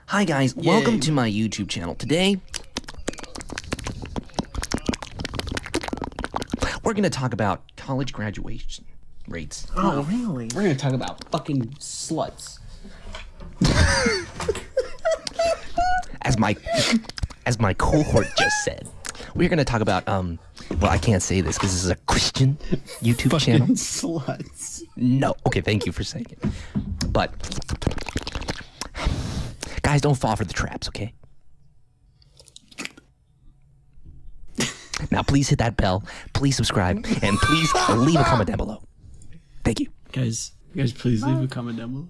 Hi guys, welcome to my YouTube channel. Today, we're going to talk about college graduation rates. Oh, really? We're gonna talk about fucking sluts. As my cohort just said, we're going to talk about, well, I can't say this because this is a Christian YouTube channel. Sluts. No. Okay, thank you for saying it. But, guys, don't fall for the traps, okay? Now, please hit that bell, please subscribe, and please leave a comment down below. Thank you. Guys, please leave a comment down below.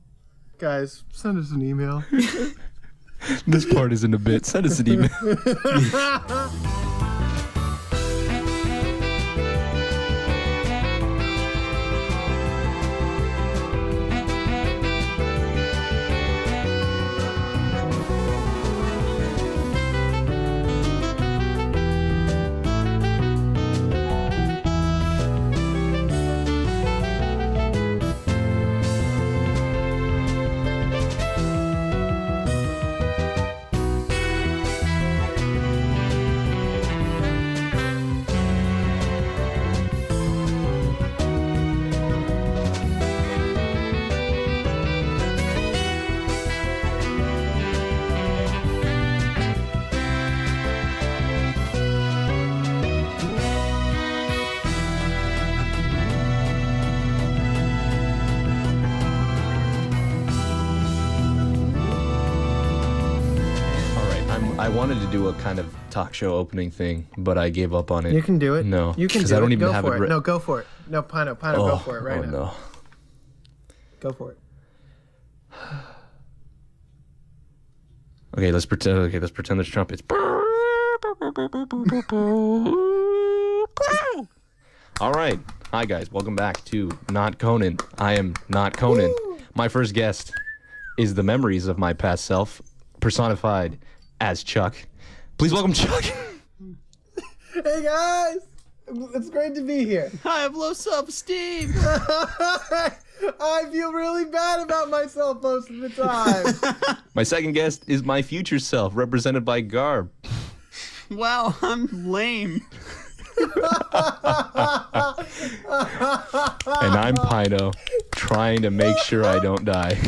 Guys, send us an email. This part isn't a bit. Send us an email. I wanted to do a kind of talk show opening thing, but I gave up on it. You can do it. No, you can do I don't it. even Go have for it. it. No, go for it. No, Pino, go for it right now. No. Go for it. Okay, let's pretend. Okay, let's pretend there's trumpets. All right, hi guys, welcome back to Not Conan. I am Not Conan. Woo! My first guest is the memories of my past self, personified as Chuck. Please welcome Chuck. Hey guys, it's great to be here. I have low self-esteem. I feel really bad about myself most of the time. My second guest is my future self, represented by Garb. Wow, I'm lame. And I'm Pino, trying to make sure I don't die.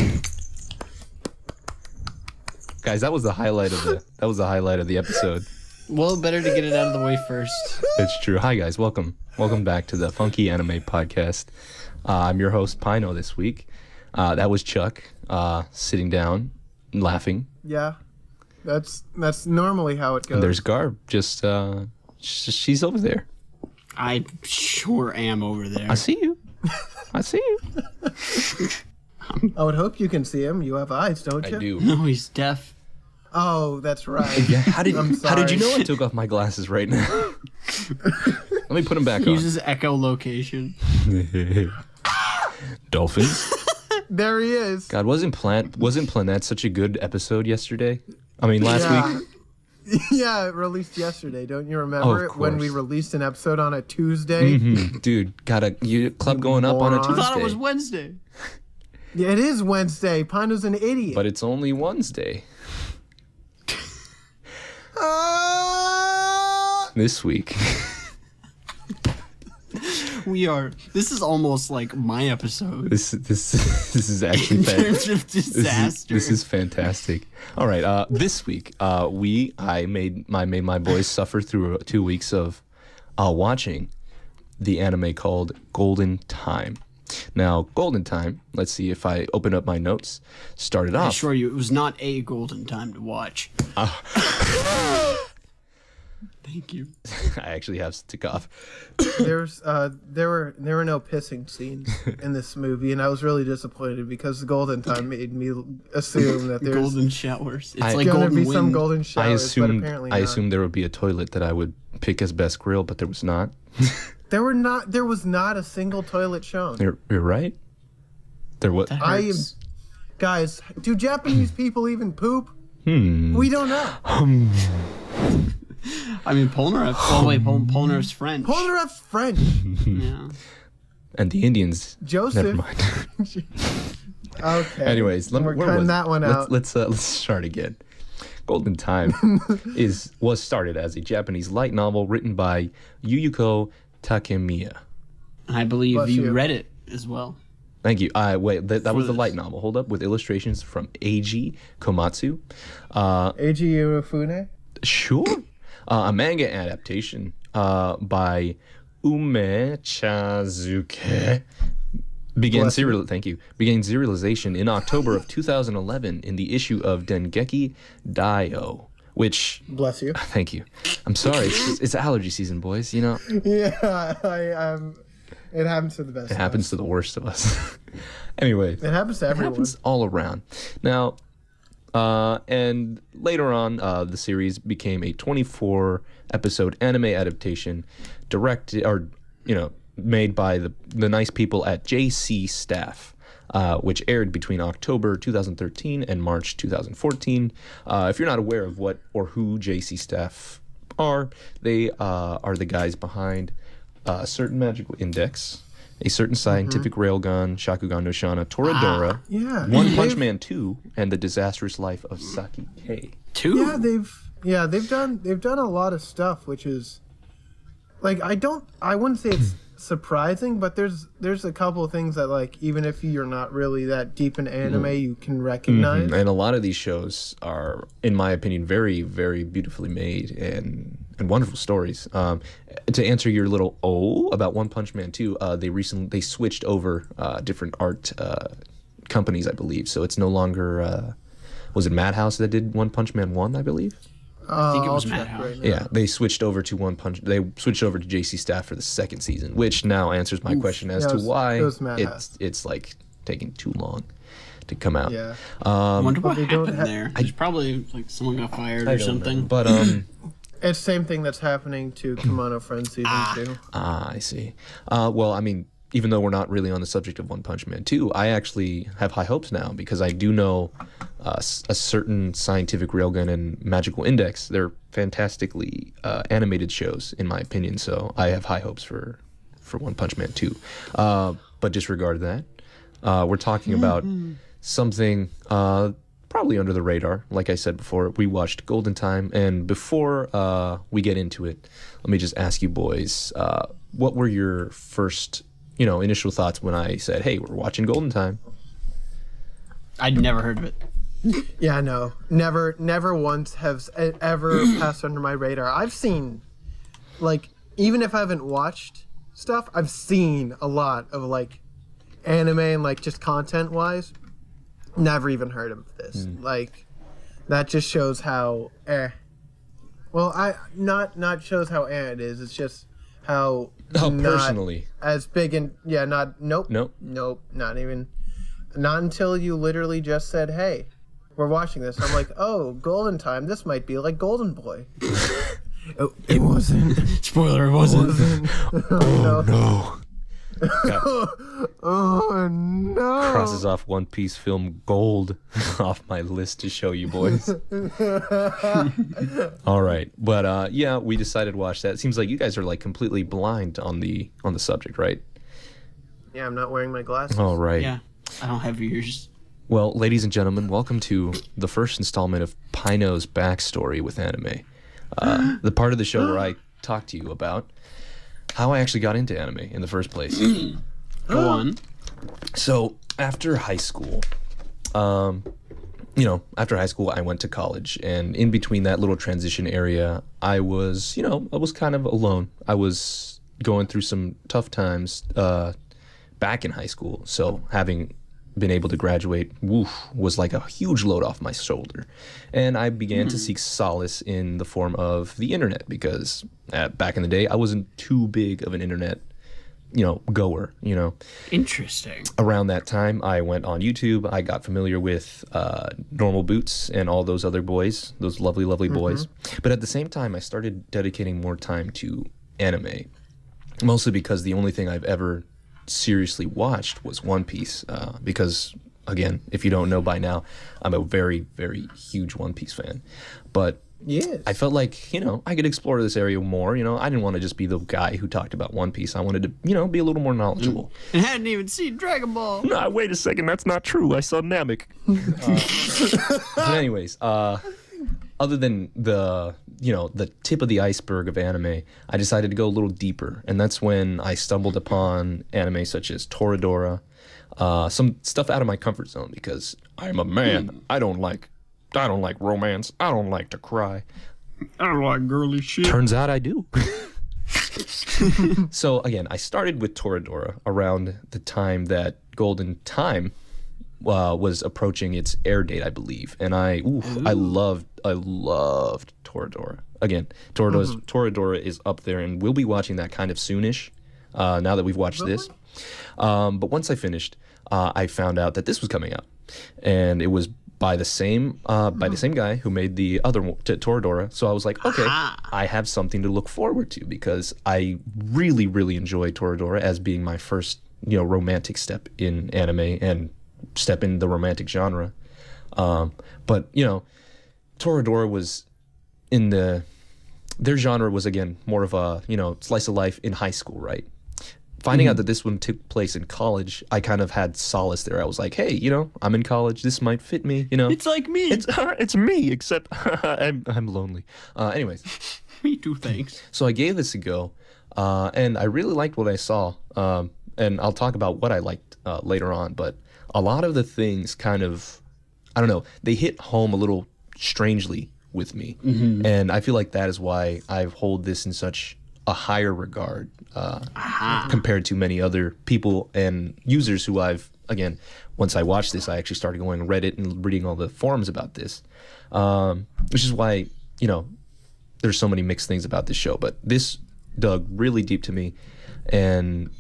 Guys, that was the highlight of the episode. Well, better to get it out of the way first. It's true. Hi guys, welcome back to the Funky Anime Podcast. I'm your host Pino this week. That was Chuck, sitting down, laughing. Yeah, that's normally how it goes. And there's Garb, just she's over there. I sure am over there. I see you. I see you. I would hope you can see him. You have eyes, don't you? I do. No, he's deaf. Oh, that's right. Yeah. How did you know I sorry. took off my glasses right now? Let me put them back He on. uses echolocation. Dolphins. There he is. God, wasn't Planet such a good episode yesterday? I mean, last week. Yeah, it released yesterday. Don't you remember it when we released an episode on a Tuesday? Mm-hmm. Dude, got a club going up on a moron. Tuesday. I thought it was Wednesday. Yeah, it is Wednesday. Pino's an idiot. But it's only Wednesday. This week. This is almost like my episode. This is actually in terms of disaster. This is fantastic. All right, this week I made my boys suffer through 2 weeks of watching the anime called GoldenTime. Now, GoldenTime, let's see if I open up my notes. Started off. I assure you, it was not a golden time to watch. Thank you. I actually have to cough. There were no pissing scenes in this movie, and I was really disappointed because the Golden Time made me assume that there's Golden showers. It's like gonna golden be wind. some golden showers, but apparently not. I assumed there would be a toilet that I would pick as best grill, but there was not. There was not a single toilet shown. You're right. There was. Guys, do Japanese people even poop? We don't know. I mean, Polnareff. Oh wait, Polnareff's French. Polnareff's French. Yeah. And the Indians. Joseph. Never mind. Okay. Anyways, we're cutting that one out. Let's start again. Golden Time was started as a Japanese light novel written by Yuyuko Takemiya. I believe Bless you you. read it as well. Thank you. Wait, that was the this. light novel. Hold up, with illustrations from Eiji Komatsu. Eiji Urafune? Sure. A manga adaptation by Ume Chazuke began Bless you. serialization in October of 2011 in the issue of Dengeki Daio, which Bless you. thank you. I'm sorry, it's allergy season, boys. You know, Yeah, it happens to the best. it happens to the worst of us. Anyway, It happens to it everyone. happens all around. Now, and later on, the series became a 24-episode anime adaptation, made by the nice people at JC Staff, which aired between October 2013 and March 2014. If you're not aware of what or who JC Staff are, they are the guys behind a certain magical index, a certain scientific railgun, Shakugan no Shana, Toradora, Yeah. One Punch Man 2, and The Disastrous Life of Saki K. Two? They've done a lot of stuff, which is like I wouldn't say it's surprising, but there's a couple of things that, like, even if you're not really that deep in anime, you can recognize. And a lot of these shows are, in my opinion, very, very beautifully made and wonderful stories. To answer your little about One Punch Man 2, they switched over different art companies, I believe. So it's no longer was it Madhouse that did One Punch Man 1, I believe? I think it was I'll check Madhouse. right now. Yeah, they switched over to They switched over to JC Staff for the second season, which now answers my question as Yeah, to why it was Madhouse. it's like taking too long to come out. Yeah. I wonder what they don't happened there. There's probably like someone got fired I or don't something. know. But It's the same thing that's happening to Kimono Friends season 2. I see. Well, I mean, even though we're not really on the subject of One Punch Man 2, I actually have high hopes now because I do know a certain scientific railgun and magical index. They're fantastically animated shows, in my opinion. So I have high hopes for One Punch Man 2. But disregard that. We're talking about something probably under the radar. Like I said before, we watched GoldenTime. And before we get into it, let me just ask you boys, what were your first initial thoughts when I said, hey, we're watching GoldenTime? I'd never heard of it. Yeah, no, never once has it ever passed under my radar. I've seen, like, even if I haven't watched stuff, I've seen a lot of, like, anime and, like, just content wise. Never even heard of this. Like, that just shows how well, not shows how it is. It's just how not Personally. as big and nope, not until you literally just said, hey, we're watching this. I'm like, oh, GoldenTime, this might be like Golden Boy. Oh, it wasn't. Spoiler, it wasn't. Oh No. Oh no. Crosses off One Piece film Gold off my list to show you boys. All right. But yeah, we decided to watch that. It seems like you guys are like completely blind on the subject, right? Yeah, I'm not wearing my glasses. All right. Yeah, I don't have ears. Well, ladies and gentlemen, welcome to the first installment of Pino's backstory with anime. The part of the show where I talk to you about how I actually got into anime in the first place. Go on. So after high school, I went to college, and in between that little transition area, I was kind of alone. I was going through some tough times back in high school. So having been able to graduate, was like a huge load off my shoulder. And I began to seek solace in the form of the internet because back in the day, I wasn't too big of an internet, goer, Interesting. Around that time, I went on YouTube. I got familiar with Normal Boots and all those other boys, those lovely, lovely boys. But at the same time, I started dedicating more time to anime, mostly because the only thing I've ever seriously watched was One Piece, because again, if you don't know by now, I'm a very, very huge One Piece fan. But Yes. I felt like, I could explore this area more. I didn't want to just be the guy who talked about One Piece. I wanted to, be a little more knowledgeable. And hadn't even seen Dragon Ball. No, wait a second. That's not true. I saw Namek. But anyways, other than the tip of the iceberg of anime, I decided to go a little deeper. And that's when I stumbled upon anime such as Toradora, some stuff out of my comfort zone because I'm a man. I don't like romance. I don't like to cry. I don't like girly shit. Turns out I do. So again, I started with Toradora around the time that GoldenTime was approaching its air date, I believe, and I loved Toradora. Again, Toradora is up there, and we'll be watching that kind of soonish. Now that we've watched this, but once I finished, I found out that this was coming out, and it was by the same guy who made the other Toradora. So I was like, okay, I have something to look forward to because I really, really enjoy Toradora as being my first, romantic step in anime and step in the romantic genre. But Toradora was in their genre was again more of a slice of life in high school, right? Finding out that this one took place in college, I kind of had solace there. I was like, hey, I'm in college. This might fit me, It's like me. It's me, except I'm lonely. Anyways. Me too, thanks. So I gave this a go, and I really liked what I saw. And I'll talk about what I liked later on. But a lot of the things kind of, I don't know, they hit home a little strangely with me. Mm-hmm. And I feel like that is why I hold this in such a higher regard compared to many other people and users who again, once I watched this, I actually started going on Reddit and reading all the forums about this, which is why, there's so many mixed things about this show. But this dug really deep to me, and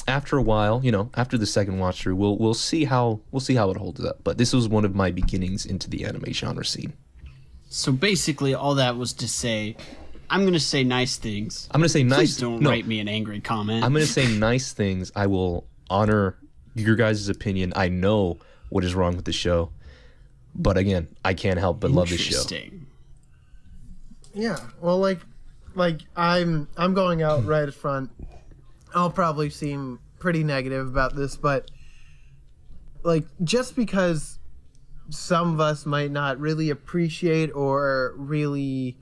after a while, after the second watch through, we'll see how it holds up. But this was one of my beginnings into the anime genre scene. So basically, all that was to say, I'm going to say nice things. I'm going to say nice. Please don't write me an angry comment. I'm going to say nice things. I will honor your guys' opinion. I know what is wrong with the show, but again, I can't help but love this show. Interesting. Yeah. Well, like I'm going out right at front. I'll probably seem pretty negative about this, but just because some of us might not really appreciate or really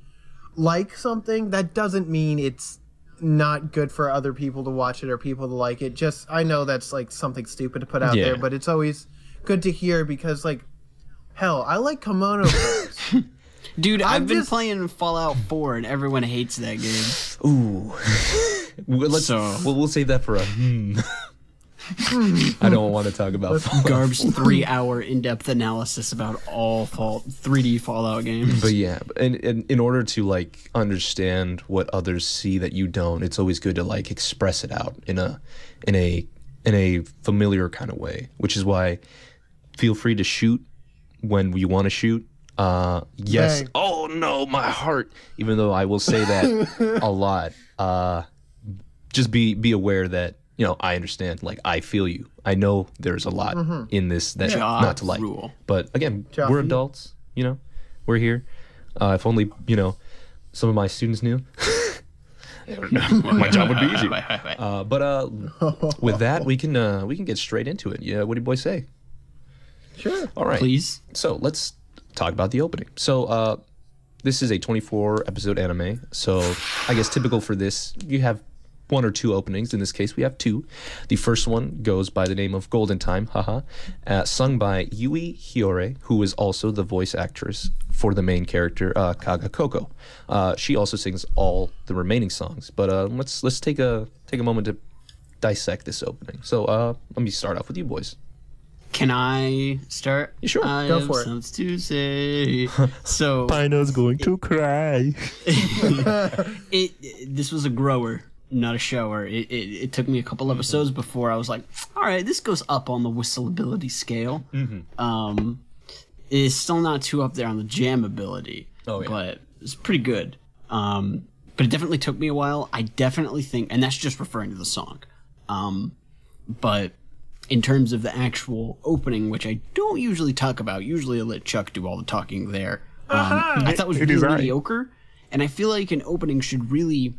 like something, that doesn't mean it's not good for other people to watch it or people to like it. Just, I know that's something stupid to put out there, but it's always good to hear because hell, I like Kimono Bros. Dude, I've been playing Fallout 4 and everyone hates that game. Ooh. We'll save that for a I don't want to talk about Fallout. Garb's 3-hour in-depth analysis about all 3D Fallout games. But yeah, and in order to understand what others see that you don't, it's always good to express it out in a familiar kind of way. Which is why feel free to shoot when you want to shoot. Yes. Dang. Oh no, my heart. Even though I will say that a lot. Just be aware that I understand. I feel you. I know there's a lot in this that not to like. Rule. But again, we're adults. We're here. If only some of my students knew. My job would be easy. But with that, we can get straight into it. Yeah, what do you boys say? Sure. All right. Please. So let's talk about the opening. So this is a 24 episode anime. So I guess typical for this, you have one or two openings. In this case, we have two. The first one goes by the name of GoldenTime, sung by Yui Hiyore, who is also the voice actress for the main character, Kaga Koko. She also sings all the remaining songs. But let's take a moment to dissect this opening. So let me start off with you boys. Can I start? Yeah, sure. Go for it. Something to say. So Pino's going to cry. This was a grower, not a shower. It took me a couple episodes before I was like, all right, this goes up on the whistleability scale. Mm-hmm. It's still not too up there on the jamability, but it's pretty good. But it definitely took me a while. I definitely think, and that's just referring to the song. But in terms of the actual opening, which I don't usually talk about, usually I let Chuck do all the talking there. I thought was It really is right. mediocre, and I feel like an opening should really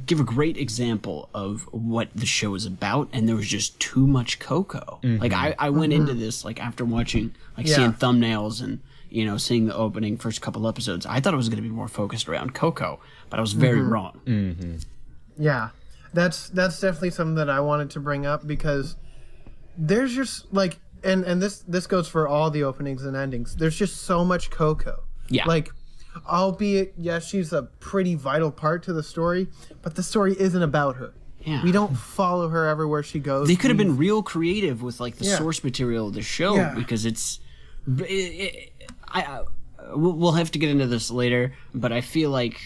give a great example of what the show is about, and there was just too much Coco. Like I went into this like after watching seeing thumbnails and seeing the opening first couple episodes. I thought it was going to be more focused around Coco, but I was very wrong. Yeah, that's definitely something that I wanted to bring up because there's just like and this goes for all the openings and endings. There's just so much Coco. Yeah. Like, albeit, yes, she's a pretty vital part to the story, but the story isn't about her. Yeah. We don't follow her everywhere she goes. They could have been real creative with like the source material of the show because we'll have to get into this later, but I feel like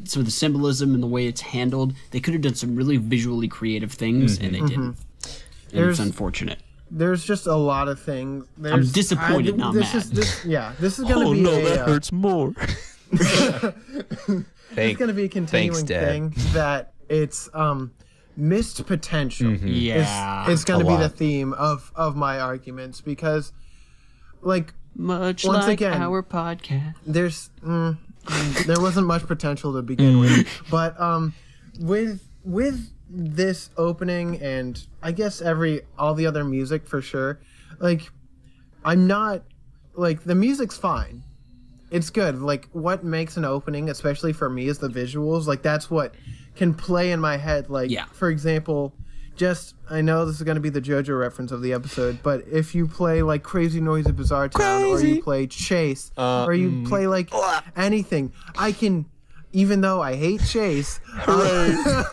some of the symbolism and the way it's handled, they could have done some really visually creative things, and they didn't. And it's unfortunate. There's just a lot of things. I'm disappointed, not mad. This is going to be that hurts more. it's going to be a continuing thing that it's missed potential. It's going to be the theme of my arguments because, like, much once like again, our podcast, there's there wasn't much potential to begin with, but with this opening and I guess all the other music for sure, like I'm not like the music's fine. It's good. Like what makes an opening, especially for me, is the visuals. Like that's what can play in my head. Like for example, I know this is going to be the JoJo reference of the episode, but if you play like Crazy Noisy Bizarre Town or you play Chase or you play like anything, I can, even though I hate Chase, I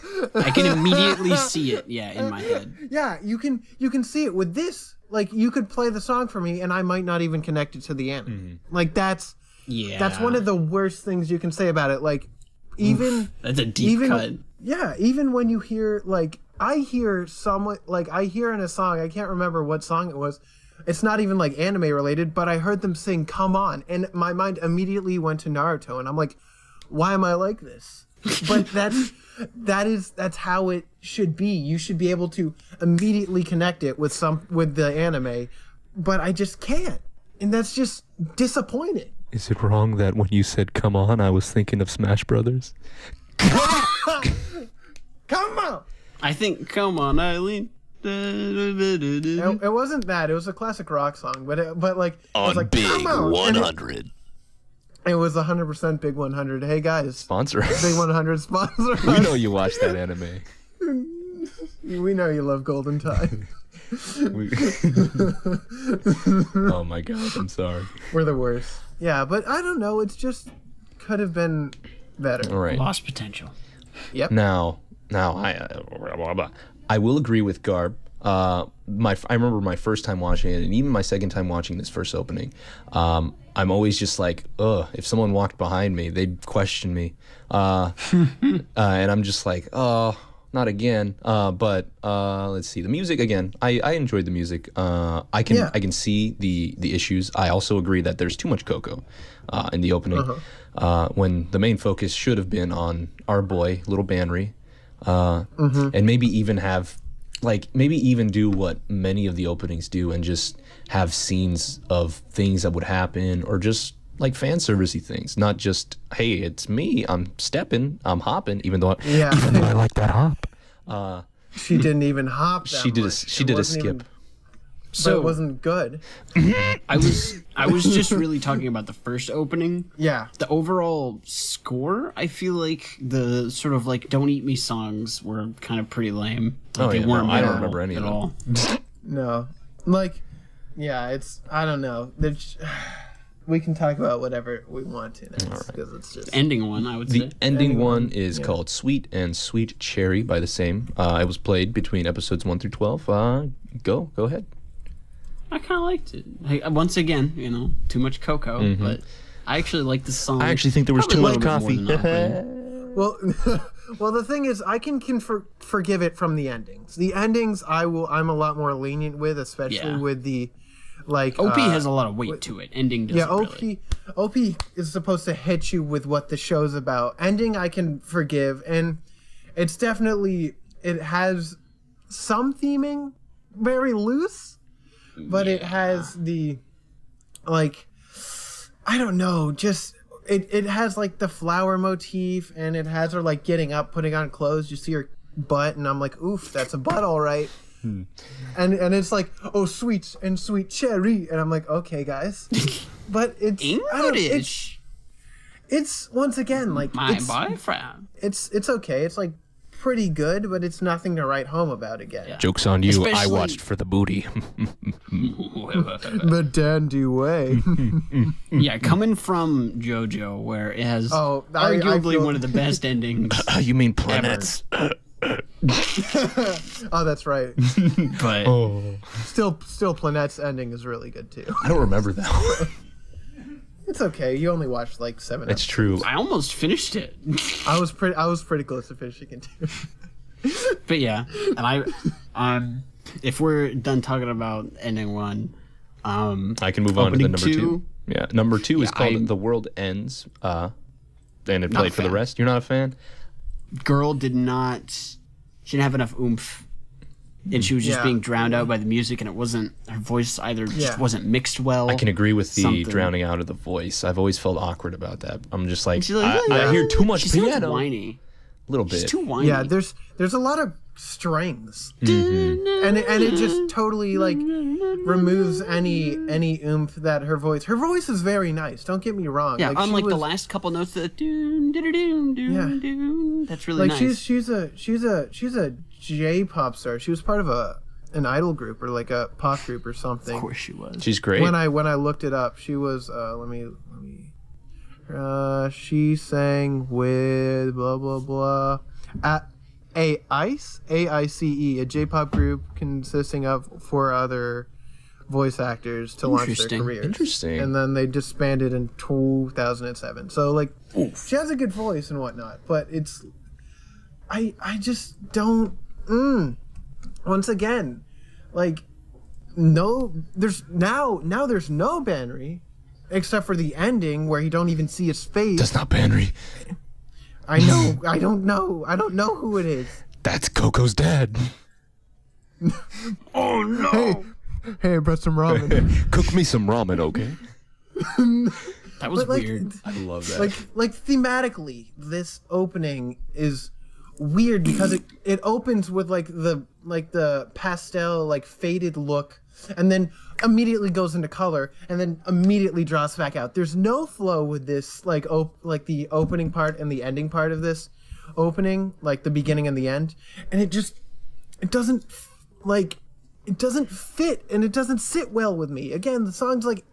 can immediately see it, in my head. Yeah, you can see it with this. Like you could play the song for me, and I might not even connect it to the anime. Like that's one of the worst things you can say about it. Like even that's a deep cut. Yeah, even when you hear like I hear in a song, I can't remember what song it was. It's not even like anime related, but I heard them sing "Come On," and my mind immediately went to Naruto, and I'm like, why am I like this? But that's how it should be. You should be able to immediately connect it with the anime, but I just can't, and that's just disappointing. Is it wrong that when you said "come on," I was thinking of Smash Brothers? Come on! I think "Come On, Eileen." It wasn't that. It was a classic rock song, but it was like Big Come On. 100. It was 100% Big 100. Hey guys, Sponsor us. Big 100 sponsor us. We know you watch that anime. We know you love GoldenTime. Oh my god, I'm sorry. We're the worst. Yeah, but I don't know. It's just could have been better. All right. Lost potential. Yep. Now, I will agree with Garb. I remember my first time watching it, and even my second time watching this first opening. I'm always just like, if someone walked behind me, they'd question me, and I'm just like, not again. But let's see the music again. I enjoyed the music. I can see the issues. I also agree that there's too much Coco in the opening, when the main focus should have been on our boy, little Banry, and maybe even do what many of the openings do and just have scenes of things that would happen, or just like fan servicey things, not just, hey, it's me, I'm stepping, I'm hopping, even though I like that hop. She didn't even hop. She did a skip. So it wasn't good. I was just really talking about the first opening. Yeah. The overall score, I feel like the sort of like "Don't Eat Me" songs were kind of pretty lame. Like they weren't. I don't remember any at of them. all. No, like, yeah, it's I don't know. We can talk about whatever we want to next because it's just Ending one, I would say. The ending one is called "Sweet and Sweet Cherry" by the same. It was played between episodes 1 through 12. Go ahead. I kind of liked it. Once again, too much Coco, but I actually liked the song. I actually think there was too much coffee. Well, the thing is, I can forgive it from the endings. The endings, I'm a lot more lenient with, especially with the like. OP has a lot of weight to it. Ending doesn't. Yeah, OP is supposed to hit you with what the show's about. Ending, I can forgive, and it's definitely it has some theming, very loose. But it has the, like, I don't know, just it has like the flower motif, and it has her like getting up, putting on clothes. You see her butt, and I'm like, oof, that's a butt, all right. And it's like, oh, sweet cherry, and I'm like, okay, guys, but it's English. It's once again like My boyfriend. It's okay. It's like pretty good, but it's nothing to write home about again. Yeah. Joke's on you. I Especially- watched for the booty. The dandy way. Yeah, coming from JoJo, where it has I arguably feel- one of the best endings. You mean planets? Oh, that's right. But Still, Planet's ending is really good too. I don't remember that one. It's okay. You only watched like 7 It's episodes. true. I almost finished it. I was pretty close to finishing it too. But yeah, and if we're done talking about ending one, I can move on to the opening number 2. two. Yeah, number 2 is Yeah, called The World Ends. And it Not played a for the fan. rest. You're not a fan? Girl she didn't have enough oomph. And she was just Yeah. being drowned out by the music, and it wasn't, her voice either just Yeah. wasn't mixed well. I can agree with the Something. drowning out of the voice. I've always felt awkward about that. I'm just like, She's like, I hear too much She sounds piano. whiny. A little She's bit. too whiny. Yeah, there's a lot of strings, Mm-hmm. and it just totally like removes any oomph that her voice. Her voice is very nice. Don't get me wrong. Yeah, like, she unlike the was- last couple notes, the doon, doon, doon, doon, Yeah. doon. That's really like nice. she's a J-pop star. She was part of an idol group or like a pop group or something. Of course she was. She's great. When I looked it up, she was she sang with blah blah blah at AICE, A-I-C-E, a J-pop group consisting of 4 other voice actors to launch their Interesting. careers. Interesting. And then they disbanded in 2007. So like she has a good voice and whatnot, but it's I just don't once again, like there's no Banry except for the ending where you don't even see his face. That's not Banry. I know. I don't know who it is. That's Coco's dad. Oh no! Hey, I brought some ramen. Cook me some ramen, okay? That was But, like, weird. I love that. like thematically, this opening is weird because it opens with like the pastel like faded look, and then immediately goes into color, and then immediately draws back out. There's no flow with this like the opening part and the ending part of this opening, like the beginning and the end, and it doesn't fit, and it doesn't sit well with me. Again, the song's like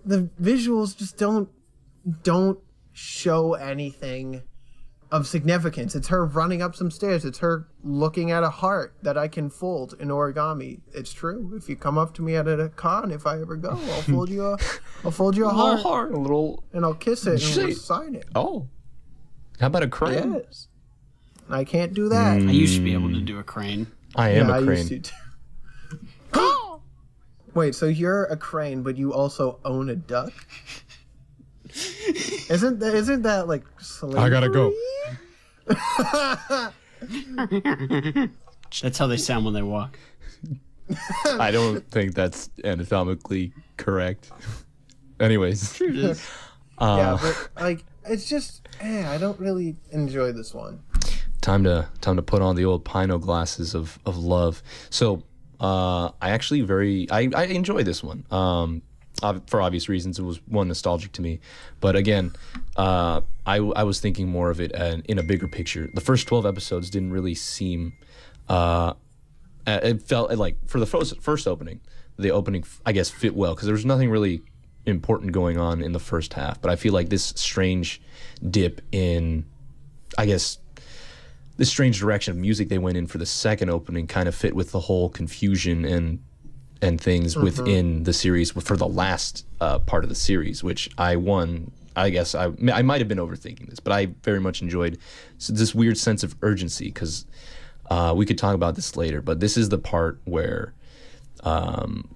the visuals just don't show anything of significance. It's her running up some stairs. It's her looking at a heart that I can fold in origami. It's true. If you come up to me at a con, if I ever go, I'll fold you a heart, A little. and I'll kiss it and Say- we'll sign it. Oh. How about a crane? Yes. I can't do that. I used to be able to do a crane. I am Yeah, a I crane. used to. Wait, so you're a crane, but you also own a duck? Isn't that like slavery? I gotta go. That's how they sound when they walk. I don't think that's anatomically correct. Anyways. Yeah, but like it's just I don't really enjoy this one. Time to put on the old Pino glasses of love. So I actually I enjoy this one. For obvious reasons, it was one nostalgic to me, but again, I was thinking more of it in a bigger picture. The first 12 episodes didn't really seem. It felt like for the first opening, the opening I guess fit well because there was nothing really important going on in the first half. But I feel like this strange dip in, I guess, this strange direction of music they went in for the second opening kind of fit with the whole confusion and things within the series for the last part of the series, which I guess I might have been overthinking this, but I very much enjoyed this weird sense of urgency because we could talk about this later, but this is the part where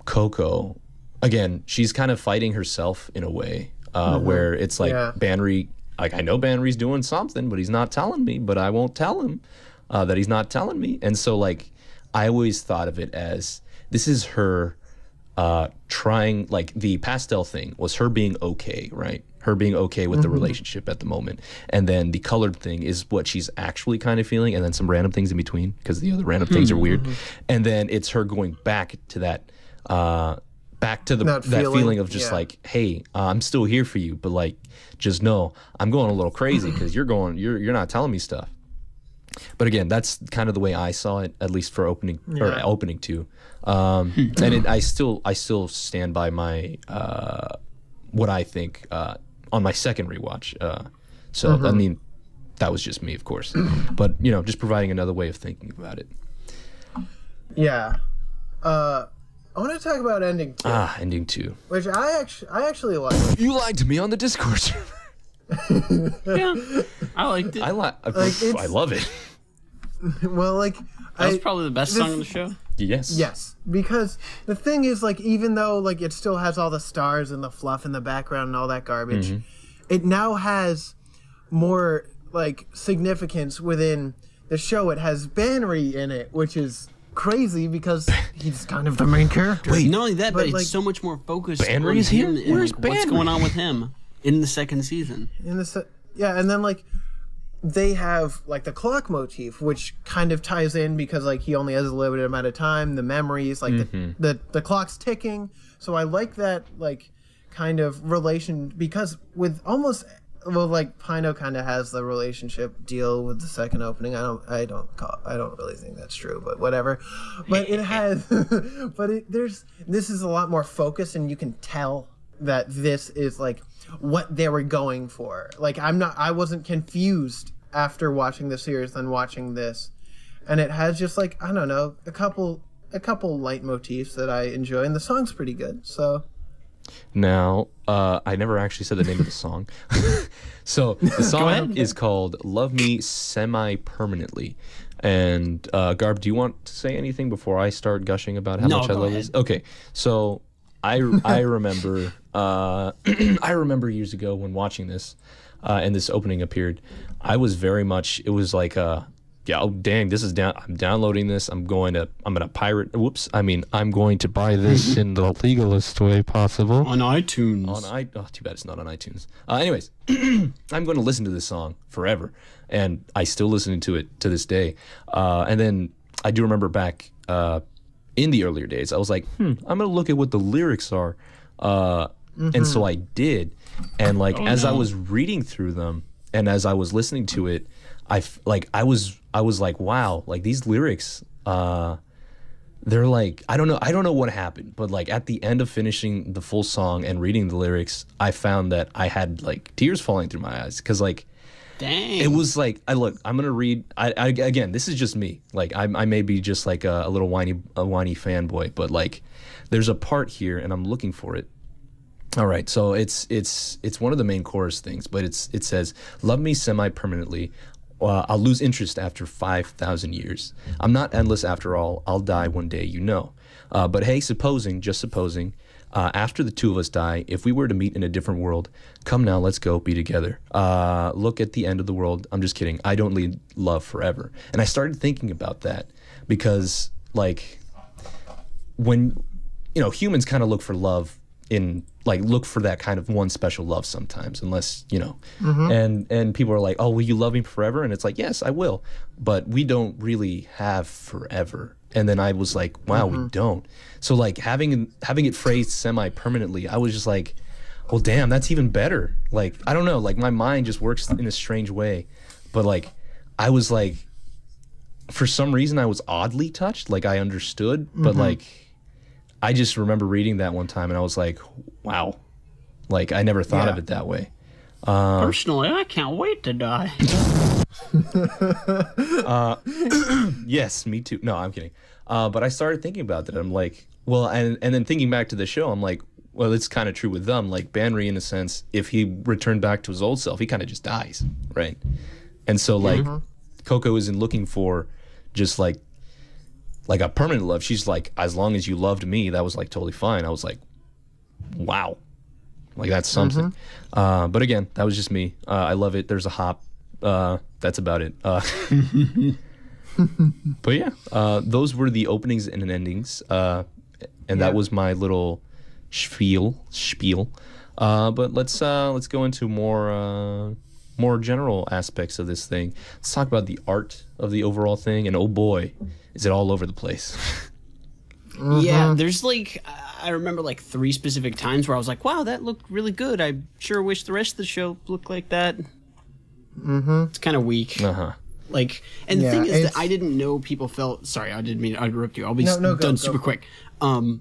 Coco, again, she's kind of fighting herself in a way where it's like Banry, like I know Banry's doing something, but he's not telling me, but I won't tell him that he's not telling me. And so like I always thought of it as this is her trying, like the pastel thing was her being okay, right? her being okay with the relationship at the moment, and then the colored thing is what she's actually kind of feeling, and then some random things in between because the other random things are weird, and then it's her going back to that that feeling of just like, hey, I'm still here for you, but like just know I'm going a little crazy because you're not telling me stuff. But again, that's kind of the way I saw it, at least for opening two, and I still stand by my what I think on my second rewatch. I mean, that was just me, of course, but just providing another way of thinking about it. Yeah, I want to talk about ending 2. Ending 2, which I actually like. You lied to me on the Discord server. Yeah, I liked it. I love it. Well, like that was probably the best song on the show. Yes, because the thing is, like, even though like it still has all the stars and the fluff in the background and all that garbage, it now has more like significance within the show. It has Banry in it, which is crazy because he's kind of the main character. Wait, not only that, but it's so much more focused on is him here? Where's and what's going on with him in the second season. And then like they have like the clock motif, which kind of ties in because like he only has a limited amount of time, the memories, like the clock's ticking. So I like that like kind of relation, because with almost like Pino kind of has the relationship deal with the second opening. I don't really think that's true, but whatever. But it has this is a lot more focused, and you can tell that this is like what they were going for. Like I wasn't confused after watching the series than watching this, and it has just like, I don't know, a couple light motifs that I enjoy, and the song's pretty good. So now I never actually said the name of the song. So the song is called Love Me Semi-Permanently. And Garb, do you want to say anything before I start gushing about how much I love this? Okay, so I remember I remember years ago when watching this and this opening appeared, I was very much, it was like oh dang, this is down. I'm downloading this. I'm gonna pirate. I'm going to buy this in the legalist way possible on iTunes. Too bad it's not on iTunes. Anyways, I'm going to listen to this song forever, and I still listen to it to this day. And then I do remember back in the earlier days, I was like, I'm gonna look at what the lyrics are, and so I did, and like as I was reading through them and as I was listening to it, I was like, wow, like these lyrics, they're like, I don't know what happened, but like at the end of finishing the full song and reading the lyrics, I found that I had like tears falling through my eyes, because like, dang, it was like, I'm gonna read. I again, this is just me. Like I may be just like a little whiny fanboy, but like, there's a part here, and I'm looking for it. All right, so it's one of the main chorus things, but it says, "Love me semi-permanently. I'll lose interest after 5,000 years. I'm not endless after all. I'll die one day, you know. But hey, just supposing, after the two of us die, if we were to meet in a different world, come now, let's go be together. Look at the end of the world. I'm just kidding. I don't need love forever." And I started thinking about that because, like, when, humans kind of look for love look for that kind of one special love sometimes, unless, and people are like, "Oh, will you love me forever?" And it's like, yes, I will, but we don't really have forever. And then I was like, wow, we don't. So like having it phrased semi-permanently, I was just like, well, damn, that's even better. Like, I don't know, like my mind just works in a strange way, but like I was like, for some reason I was oddly touched, like I understood, but like I just remember reading that one time and I was like, wow, like I never thought of it that way. Personally, I can't wait to die. Yes, me too. No, I'm kidding. But I started thinking about that. I'm like, well, and then thinking back to the show, I'm like, well, it's kind of true with them. Like Banry, in a sense, if he returned back to his old self, he kind of just dies, right? And so like Coco isn't looking for just like a permanent love. She's like, as long as you loved me, that was like totally fine. I was like, wow, like that's something. But again, that was just me. I love it. There's a hop. That's about it. But yeah, those were the openings and endings. And that was my little spiel. But let's go into more general aspects of this thing. Let's talk about the art of the overall thing, and oh boy, is it all over the place. Yeah, there's like I remember like 3 specific times where I was like, wow, that looked really good. I sure wish the rest of the show looked like that. It's kind of weak. Like, and the thing is that I didn't know people felt. Sorry, I didn't mean to interrupt you. I'll be done super quick. I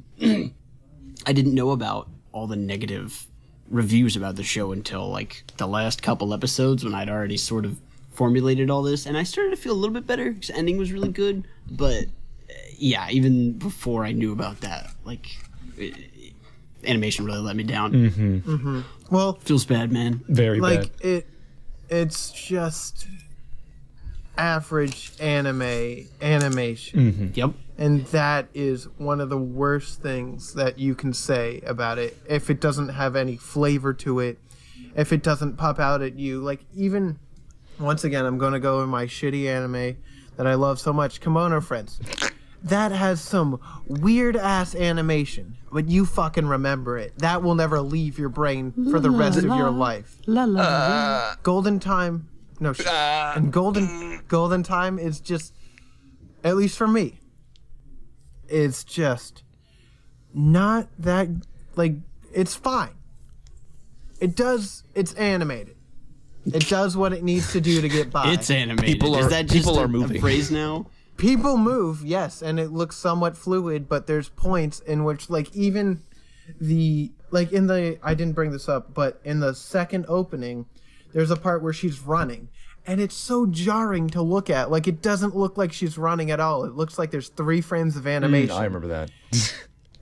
didn't know about all the negative reviews about the show until like the last couple episodes when I'd already sort of formulated all this, and I started to feel a little bit better because the ending was really good. But yeah, even before I knew about that, like animation really let me down. Well, feels bad, man. Very like bad. It's just average animation. Yep. And that is one of the worst things that you can say about it. If it doesn't have any flavor to it, if it doesn't pop out at you, like even, once again, I'm going to go in my shitty anime that I love so much, Kimono Friends. That has some weird ass animation, but you fucking remember it. That will never leave your brain for the rest of your life. Golden Time, no shit. And Golden Time is just, at least for me, it's just not that, like, it's fine. It's animated. It does what it needs to do to get by. It's animated. Is that just people are a moving. phrase now? People move, yes, and it looks somewhat fluid, but there's points in which, like, even I didn't bring this up, but in the second opening, there's a part where she's running, and it's so jarring to look at. Like, it doesn't look like she's running at all. It looks like there's 3 frames of animation. I remember that.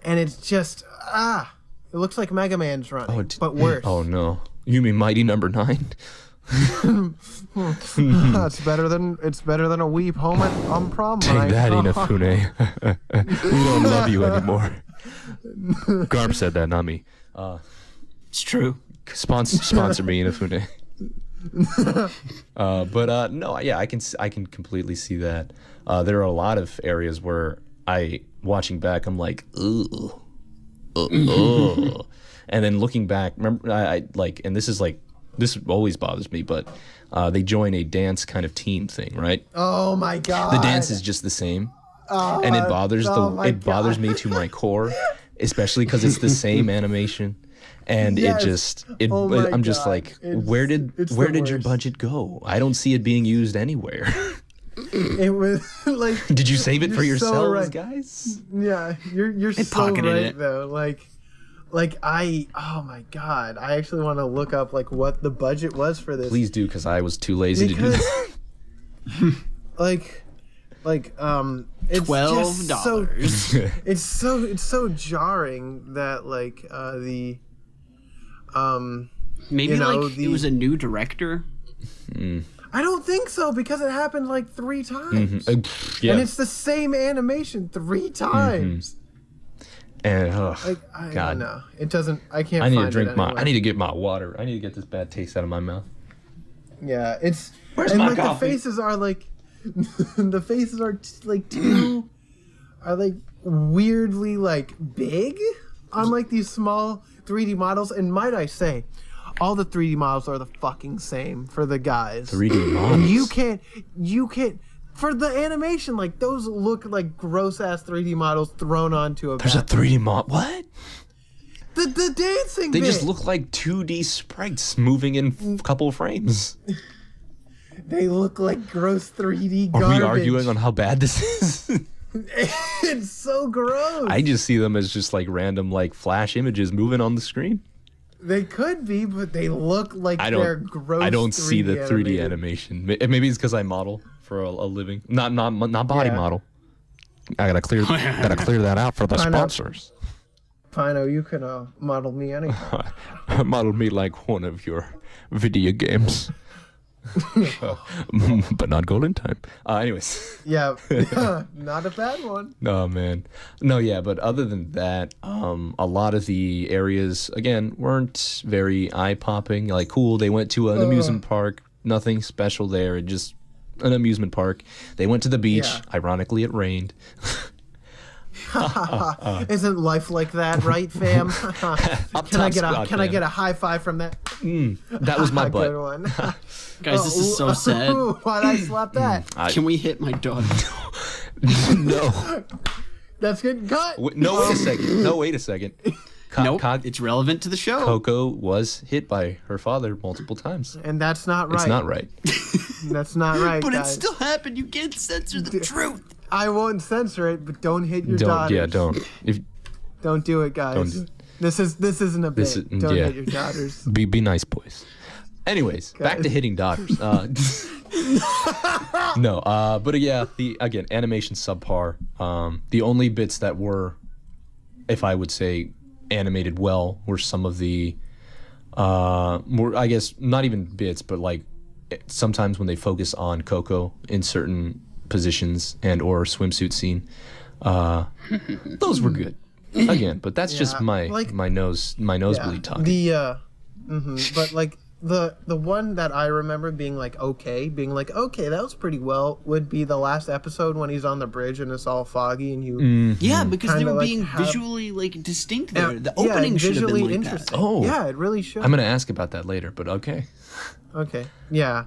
And it's just, it looks like Mega Man's running, but worse. Oh no, you mean Mighty Number 9? It's better than a weep home on prom Take night. that, Inafune. We don't love you anymore. Garb said that, not me. It's true. Sponsor me, Inafune. But no, yeah, I can completely see that. There are a lot of areas where watching back, I'm like, ooh, and then looking back, remember, and this always bothers me, but they join a dance kind of team thing, right? Oh my god! The dance is just the same, and it bothers me to my core, especially because it's the same animation, and Yes. I'm just God. like, where did your budget go? I don't see it being used anywhere. It was like. Did you save it for You're so yourselves, right. guys? Yeah, you're so pocketed right it. though. Oh my god, I actually want to look up like what the budget was for this. Please do, because I was too lazy to do that. It's $12. just so, it's so jarring that Maybe you know, like it was a new director. I don't think so, because it happened like 3 times. Yeah. And it's the same animation 3 times. And I God. don't know. It doesn't. I can't. I need find to drink it my. anywhere. I need to get my water. I need to get this bad taste out of my mouth. Yeah, it's. Where's and my like coffee? the faces are like, the faces are like too, are like weirdly like big on like these small 3D models. And might I say, all the 3D models are the fucking same for the guys. 3D models. And you can't. For the animation, like, those look like gross-ass 3D models thrown onto a There's a background. 3D mod. What? The dancing They bit. just look like 2D sprites moving in a couple frames. They look like gross 3D Are garbage. we arguing on how bad this is? It's so gross. I just see them as just like random like flash images moving on the screen. They could be, but they look like they're gross. I don't see the 3D animated. animation. Maybe it's because I model for a living, not body Yeah. model. I gotta clear that out for the I know. sponsors. Pino, you can model me anytime. Model me like one of your video games. But not GoldenTime. Anyways. Yeah, not a bad one. Oh, man. No, yeah, but other than that, a lot of the areas, again, weren't very eye-popping. Like, cool, they went to an amusement park. Nothing special there. Just an amusement park. They went to the beach. Yeah. Ironically, it rained. Isn't life like that, right, fam? Can I get a high five from that? That was my butt. Good one. Guys, this is so sad. Why'd I slap that? Can we hit my daughter? No. That's good. Cut. No, wait a second. Nope, it's relevant to the show. Coco was hit by her father multiple times. And that's not right. It's not right. That's not right, But guys. it still happened. You can't censor the truth. I won't censor it, but don't hit your daughters. Yeah, don't. Don't do it, guys. Don't do it. This isn't a bit. Don't hit your daughters. Be nice, boys. Anyways, back to hitting daughters. No, but yeah, again, animation subpar. The only bits that were, if I would say, animated well were some of the more, I guess, not even bits, but like sometimes when they focus on Coco in certain positions and or swimsuit scene, those were good. Again, but that's just my nosebleed talking. But like the one that I remember being like okay, that was pretty well would be the last episode when he's on the bridge and it's all foggy and you Yeah, because they were like being visually like distinct there. The opening should have been visually like interesting. that. Oh, yeah, it really should. I'm gonna ask about that later, but okay. Okay, yeah,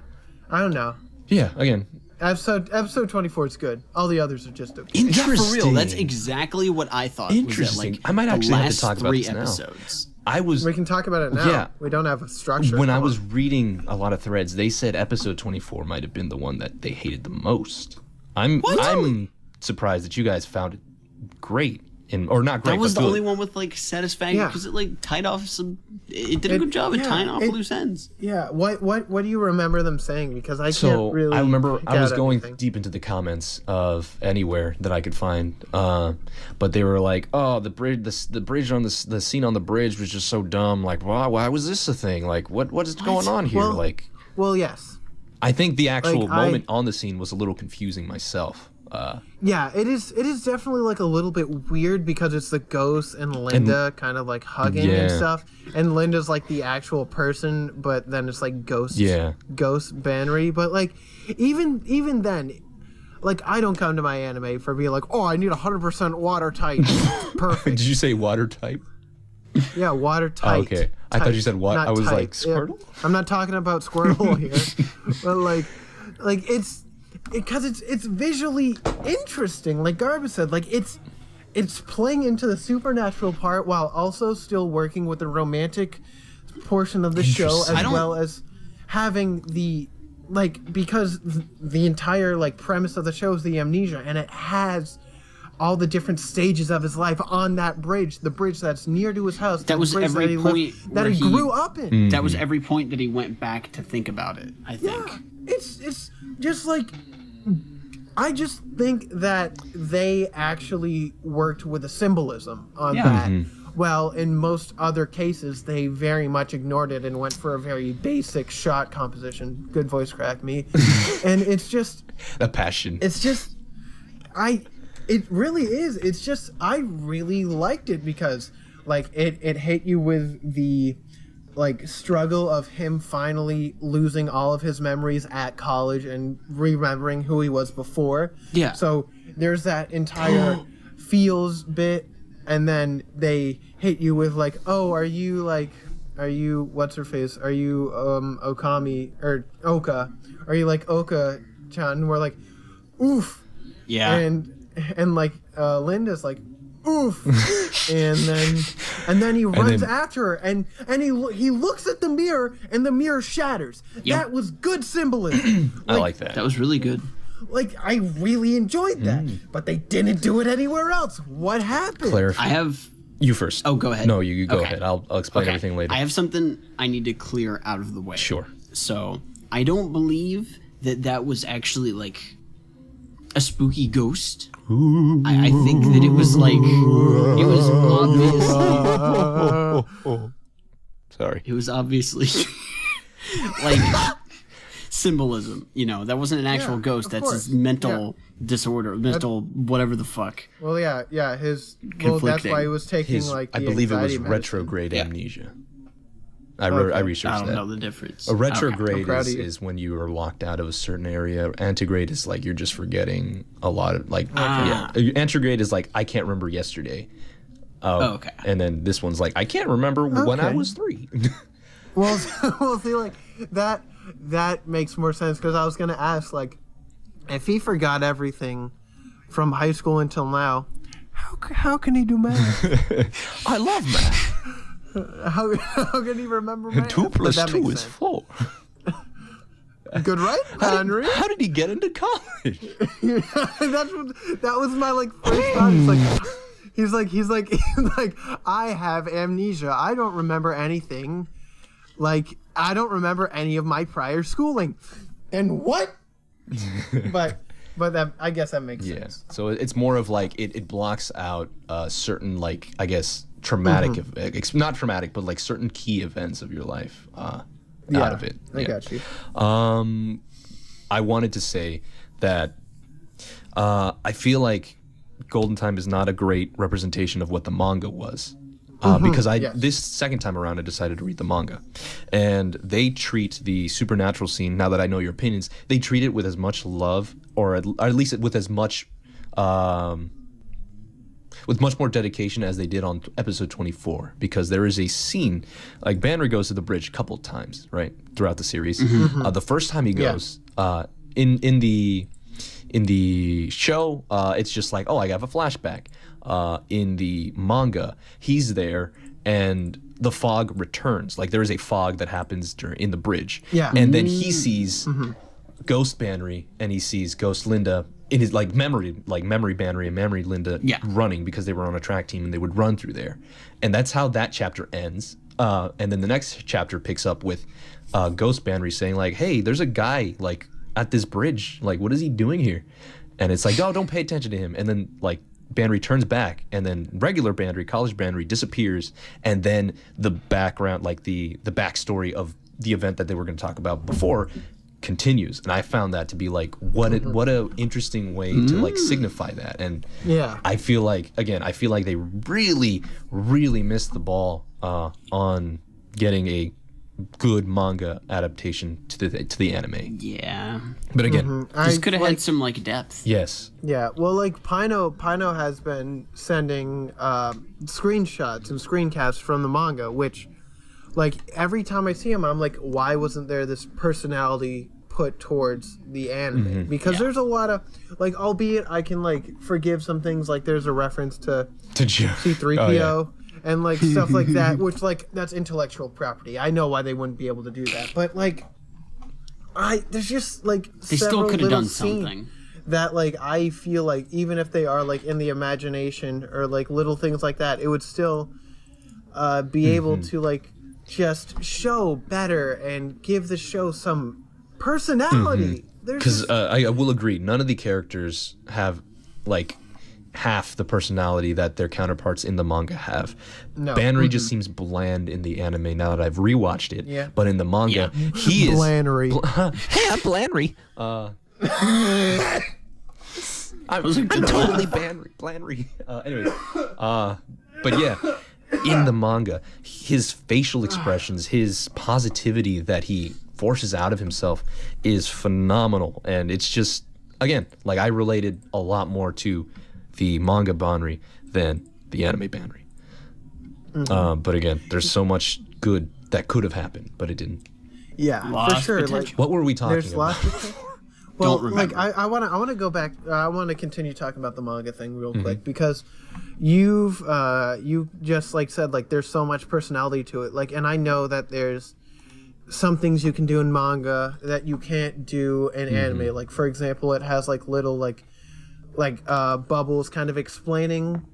I don't know. Yeah, again, Episode 24 is good. All the others are just okay. Yeah, for real. That's exactly what I thought. Interesting. Was that, like, I might actually have to talk about three this now. episodes. We can talk about it now. Yeah. We don't have a structure. When I was reading a lot of threads, they said episode 24 might have been the one that they hated the most. I'm surprised that you guys found it great. Or not great, That was but the good. only one with like satisfaction because it like tied off some. It did a good job at tying off loose ends. Yeah. What do you remember them saying? Because I can't really. I remember I was going anything. deep into the comments of anywhere that I could find, but they were like, "Oh, the bridge on the scene on the bridge was just so dumb. Like, why was this a thing? Like, what is going on here? Well, yes. I think the actual moment on the scene was a little confusing myself. Yeah, it is definitely like a little bit weird because it's the ghost and Linda kind of like hugging and stuff, and Linda's like the actual person, but then it's like ghost bannery. But like even then, like I don't come to my anime for being like, oh, I need 100% watertight. Perfect. Did you say watertight? Yeah, watertight. Oh, okay, I thought you said what? I was like Squirtle. Yeah. I'm not talking about Squirtle here, but like it's. Because it's visually interesting, like Garb said, like it's playing into the supernatural part while also still working with the romantic portion of the show, as well as having the because the entire like premise of the show is the amnesia, and it has all the different stages of his life on that bridge, the bridge that's near to his house. That was every point that he grew up in. That was every point that he went back to think about it, I think. Yeah, it's just like, I just think that they actually worked with a symbolism on that. Well, in most other cases, they very much ignored it and went for a very basic shot composition. Good voice crack, me. And it's just... The passion. It's just... It really is. It's just... I really liked it because, like, it hit you with the... like struggle of him finally losing all of his memories at college and remembering who he was before. Yeah. So there's that entire feels bit, and then they hit you with like, oh, are you what's her face? Are you Okami or Oka? Are you like Oka-chan? And we're like, oof. Yeah. And like Linda's like, oof. and then he runs after her and he looks at the mirror and the mirror shatters. Yep. That was good symbolism. I like that. That was really good. Like, I really enjoyed that, but they didn't do it anywhere else. What happened? I have... You first. Oh, go ahead. No, you go ahead. I'll explain everything later. I have something I need to clear out of the way. Sure. So, I don't believe that was actually, like, a spooky ghost. I think that it was, like... It was obviously... Sorry. It was obviously... like... symbolism, you know, that wasn't an actual ghost. That's his mental disorder, mental whatever the fuck. Well, that's why he was taking I believe it was medicine. retrograde amnesia. I I researched don't that. know the difference. A retrograde I'm proud of you. is when you are locked out of a certain area. Antegrade is like you're just forgetting a lot of like Antegrade is like I can't remember yesterday. Okay. And then this one's like I can't remember when I Okay. was 3. Well, we'll see. Like that makes more sense because I was gonna ask, like, if he forgot everything from high school until now, how can he do math? I love math. How can he remember math? 2 But plus that 2 makes is sense. 4. Good, right, Henry? How did he get into college? That was my like first thought. He's like I have amnesia. I don't remember anything. Like I don't remember any of my prior schooling. And what? but that I guess that makes sense. So it's more of like it blocks out certain like I guess traumatic, not traumatic, but like certain key events of your life out of it. I got you. I wanted to say that I feel like GoldenTime is not a great representation of what the manga was. Because this second time around, I decided to read the manga, and they treat the supernatural scene. Now that I know your opinions, they treat it with as much love, or at least with as much, with much more dedication as they did on episode 24. Because there is a scene, like Banry goes to the bridge a couple of times, right, throughout the series. The first time he goes, in the show, it's just like, oh, I have a flashback. In the manga, he's there and the fog returns. Like there is a fog that happens in the bridge. Yeah. And then he sees Ghost Banry and he sees Ghost Linda in his like memory Banry and memory Linda running because they were on a track team and they would run through there. And that's how that chapter ends. And then the next chapter picks up with Ghost Banry saying like, hey, there's a guy like at this bridge. Like, what is he doing here? And it's like, oh, don't pay attention to him. And then like Banry turns back, and then regular Banry, college Banry, disappears, and then the background, like the backstory of the event that they were going to talk about before, continues. And I found that to be like what a interesting way to like signify that. And I feel like they really missed the ball on getting a good manga adaptation to the anime. Yeah. But again, this could have had some like depth. yes. Yeah, well, like Pino has been sending screenshots and screencasts from the manga, which, like, every time I see him, I'm like, why wasn't there this personality put towards the anime? Because there's a lot of, like, albeit I can like forgive some things, like there's a reference to C-3PO. And like stuff like that, which like that's intellectual property. I know why they wouldn't be able to do that, but like, there's just like They still could have done something. That like I feel like even if they are like in the imagination or like little things like that, it would still be able to like just show better and give the show some personality. Because I will agree, none of the characters have like half the personality that their counterparts in the manga have. No. Banry just seems bland in the anime now that I've rewatched it. Yeah. But in the manga, he is Blannery. Hey, I'm Blanry. I'm totally Blanry. Anyways, but yeah, in the manga, his facial expressions, his positivity that he forces out of himself is phenomenal, and it's just again like I related a lot more to the manga Banry than the anime Banry. But again, there's so much good that could have happened, but it didn't. Yeah, Lost for sure. potential. Like, What were we talking there's about? lots of well, Don't like remember. I want to go back. I want to continue talking about the manga thing real quick because you just like said like there's so much personality to it. Like, and I know that there's some things you can do in manga that you can't do in anime. Like, for example, it has like little like bubbles kind of explaining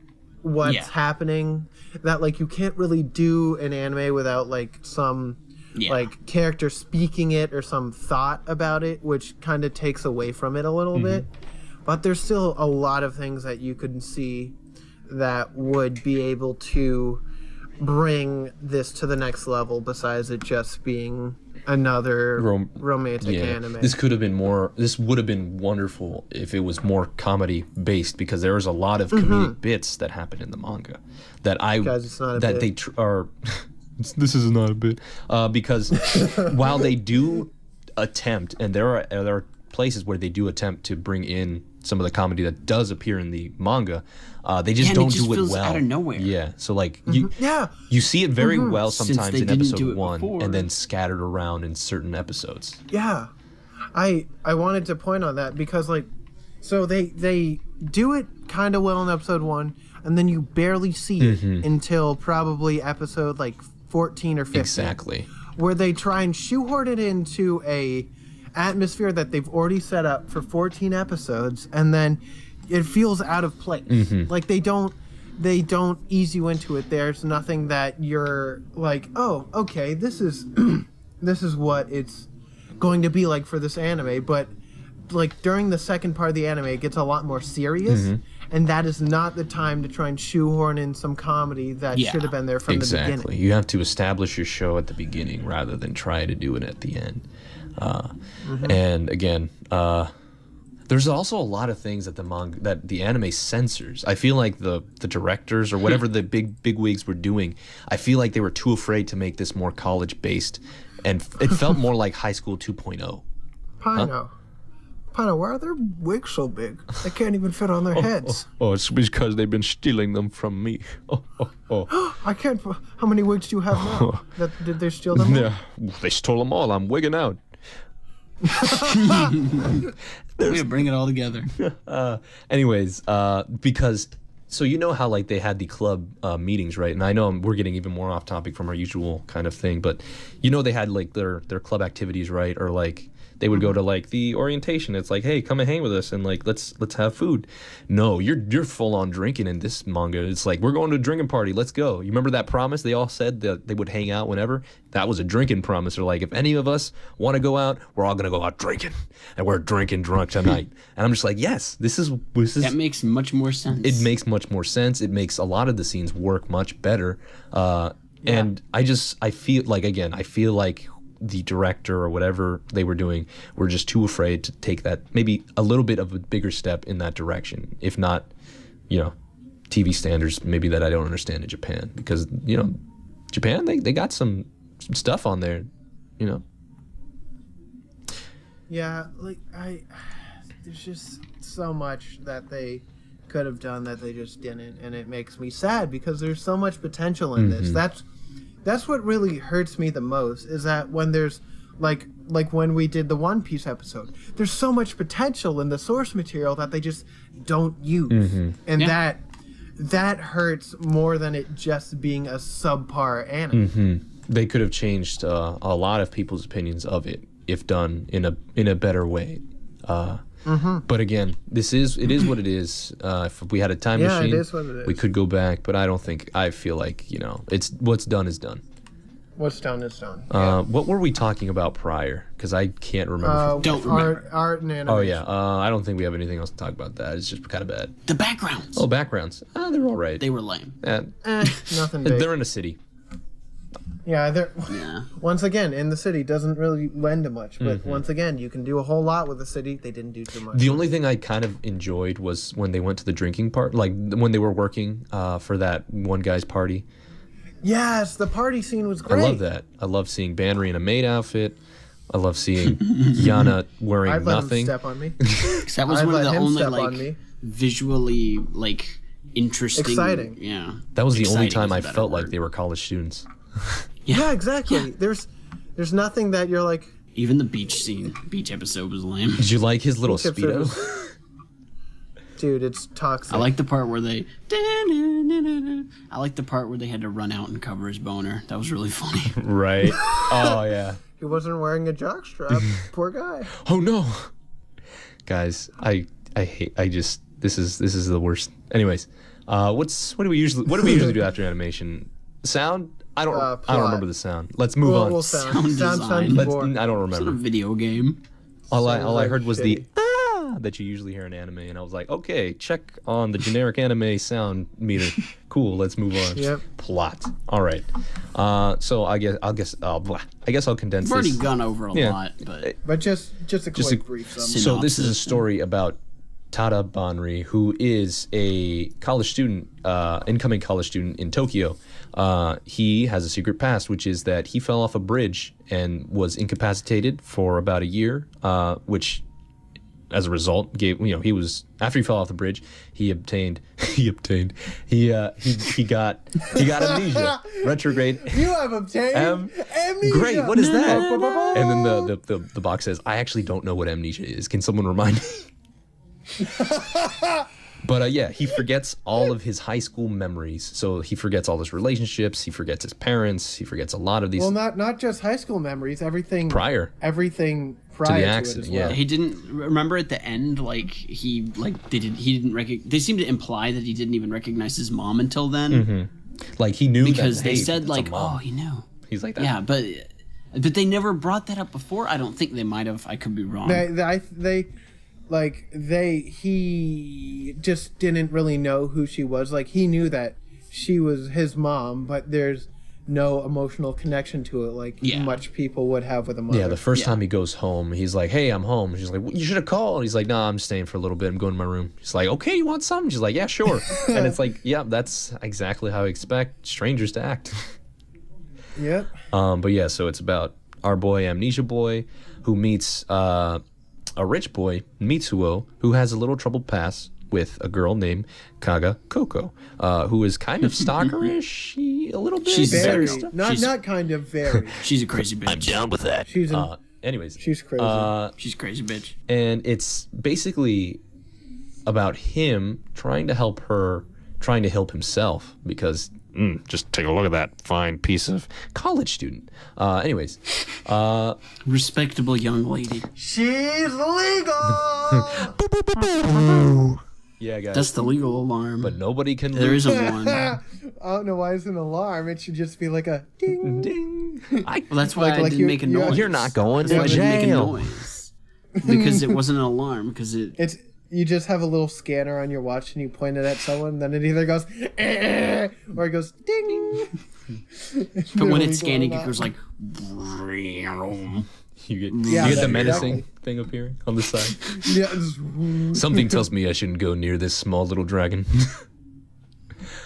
what's happening that like you can't really do in anime without like some like character speaking it or some thought about it, which kind of takes away from it a little bit. But there's still a lot of things that you could see that would be able to bring this to the next level besides it just being another romantic anime. This could have been more. This would have been wonderful if it was more comedy based, because there was a lot of comedic bits that happen in the manga that Guys, it's not a that bit. are this is not a bit. Because while they do attempt, and there are places where they do attempt to bring in some of the comedy that does appear in the manga, they just don't do it feels well. Out of nowhere. Yeah, so like Yeah. you see it very well Since sometimes they in didn't episode do it 1, before. and then scattered around in certain episodes. Yeah, I wanted to point on that because like, so they do it kind of well in episode 1, and then you barely see it until probably episode like 14 or 15. Exactly. Where they try and shoehorn it into a atmosphere that they've already set up for 14 episodes, and then it feels out of place. Like they don't ease you into it. There's nothing that you're like, oh, okay, this is this is what it's going to be like for this anime. But like during the second part of the anime, it gets a lot more serious, and that is not the time to try and shoehorn in some comedy that should have been there from the beginning. Exactly. You have to establish your show at the beginning rather than try to do it at the end. And again, there's also a lot of things that the anime censors. I feel like the directors or whatever the big wigs were doing, I feel like they were too afraid to make this more college based, and it felt more like High School 2.0. Pino. Pino, why are their wigs so big? They can't even fit on their heads. Oh, it's because they've been stealing them from me. I can't. How many wigs do you have now? Did they steal them? Yeah, they stole them all. I'm wigging out. We bring it all together. Anyways, because so you know how like they had the club meetings, right? And I know we're getting even more off topic from our usual kind of thing, but you know they had like their club activities, right? Or like they would go to like the orientation. It's like, hey, come and hang with us, and like let's have food. No, you're full on drinking in this manga. It's like, we're going to a drinking party. Let's go. You remember that promise they all said that they would hang out whenever? That was a drinking promise. They're like, if any of us want to go out, we're all gonna go out drinking, and we're drinking drunk tonight. And I'm just like, yes, this is That makes much more sense. it makes much more sense. It makes a lot of the scenes work much better. And I feel like the director or whatever they were doing were just too afraid to take that maybe a little bit of a bigger step in that direction. If not, TV standards maybe that I don't understand in Japan, because Japan they got some stuff on there, Yeah, like there's just so much that they could have done that they just didn't, and it makes me sad because there's so much potential in this. That's what really hurts me the most, is that when there's like when we did the One Piece episode, there's so much potential in the source material that they just don't use, and that hurts more than it just being a subpar anime. They could have changed a lot of people's opinions of it if done in a better way. But again, it is what it is. If we had a time machine, it is what it is. we could go back. But I feel like it's what's done is done. What's done is done. What were we talking about prior? Because I can't remember. Don't remember. Art and animation. Oh yeah, I don't think we have anything else to talk about. That it's just kind of bad. The backgrounds. Oh, backgrounds. They're all right. They were lame. Nothing big. They're in a city. Yeah, Yeah. once again, in the city doesn't really lend to much, but once again, you can do a whole lot with the city. They didn't do too much. The only thing I kind of enjoyed was when they went to the drinking part, like when they were working for that one guy's party. Yes, the party scene was I great. love that. I love seeing Banry in a maid outfit. I love seeing Yana wearing I'd let nothing. him step on me. 'Cause that was I'd one of let the him only step on me. visually interesting, Exciting. Yeah. That was the only Exciting time is a I better felt like word. they were college students. Yeah, exactly. There's nothing that you're like. Even the beach episode was lame. Did you like his little Beach episode speedo? Dude, it's toxic. I like the part where they. I like the part where they had to run out and cover his boner. That was really funny. Right. Oh yeah. He wasn't wearing a jockstrap. Poor guy. Oh no. Guys, I hate. This is the worst. Anyways, what do we usually do after animation? Sound? I don't plot. remember the sound. Let's move on. Well, Sound sound design. before. I don't It's not a remember. video game. All Sounds I like heard was shitty. the that you usually hear in anime, and I was like, okay, check on the generic anime sound meter. Cool, let's move on. Yep. Plot. All right. So I guess I'll condense We've already this. gone over a Yeah. lot, but But just a quick a- brief summary. So this is a synopsis. story about Tada Banri, who is a college student, incoming college student in Tokyo. He has a secret past, which is that he fell off a bridge and was incapacitated for about a year, which, as a result, he was, after he fell off the bridge, he got amnesia, retrograde. You have obtained amnesia. Great, what is that? And then the box says, I actually don't know what amnesia is. Can someone remind me? But yeah, he forgets all of his high school memories. So he forgets all his relationships. He forgets his parents. He forgets a lot of these. Well, not just high school memories. Everything prior to the accident. To it as well. He didn't remember at the end. He didn't recognize. They seem to imply that he didn't even recognize his mom until then. Mm-hmm. Like he knew because that, they hey, said it's a mom. oh, he knew. He's like that. Yeah, but they never brought that up before. I don't think they might have. I could be wrong. He just didn't really know who she was. Like, he knew that she was his mom, but there's no emotional connection to it like much people would have with a mother. Yeah, the first time he goes home, he's like, hey, I'm home. She's like, well, you should have called. He's like, nah, I'm staying for a little bit. I'm going to my room. He's like, okay, you want something? She's like, yeah, sure. And it's like, yeah, that's exactly how I expect strangers to act. Yep. But yeah, so it's about our boy, Amnesia Boy, who meets a rich boy, Mitsuo, who has a little troubled past with a girl named Kaga Koko, who is kind of stalkerish, a little bit. She's very, very not kind of very. She's a crazy bitch. I'm down with that. She's anyways, she's crazy. She's a crazy bitch. And it's basically about him trying to help her, trying to help himself, because just take a look at that fine piece of college student. Anyways, respectable young lady. She's legal. Yeah, guys. That's the legal alarm. But nobody can. There lose. isn't one. I don't know why it's an alarm. It should just be like a ding. Ding. Well, that's why I didn't make a you're- noise. You're not going That's why I to didn't make a jail. noise. Because it wasn't an alarm. Because It's you just have a little scanner on your watch and you point it at someone, and then it either goes or it goes ding. But when it's scanning, Illegal or it goes like. You Yeah, get the that's menacing exactly. thing appearing on the side. Yeah, just- Something tells me I shouldn't go near this small little dragon.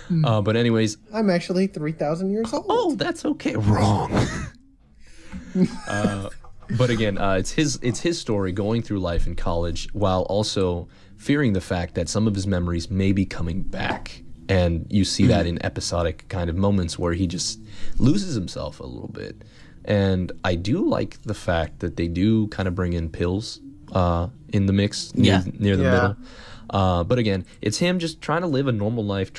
But anyways, I'm actually 3,000 years old. oh, that's okay. Wrong. But again, it's his story going through life in college while also fearing the fact that some of his memories may be coming back. And you see that in episodic kind of moments where he just loses himself a little bit. And I do like the fact that they do kind of bring in pills in the mix near the middle. But again, it's him just trying to live a normal life,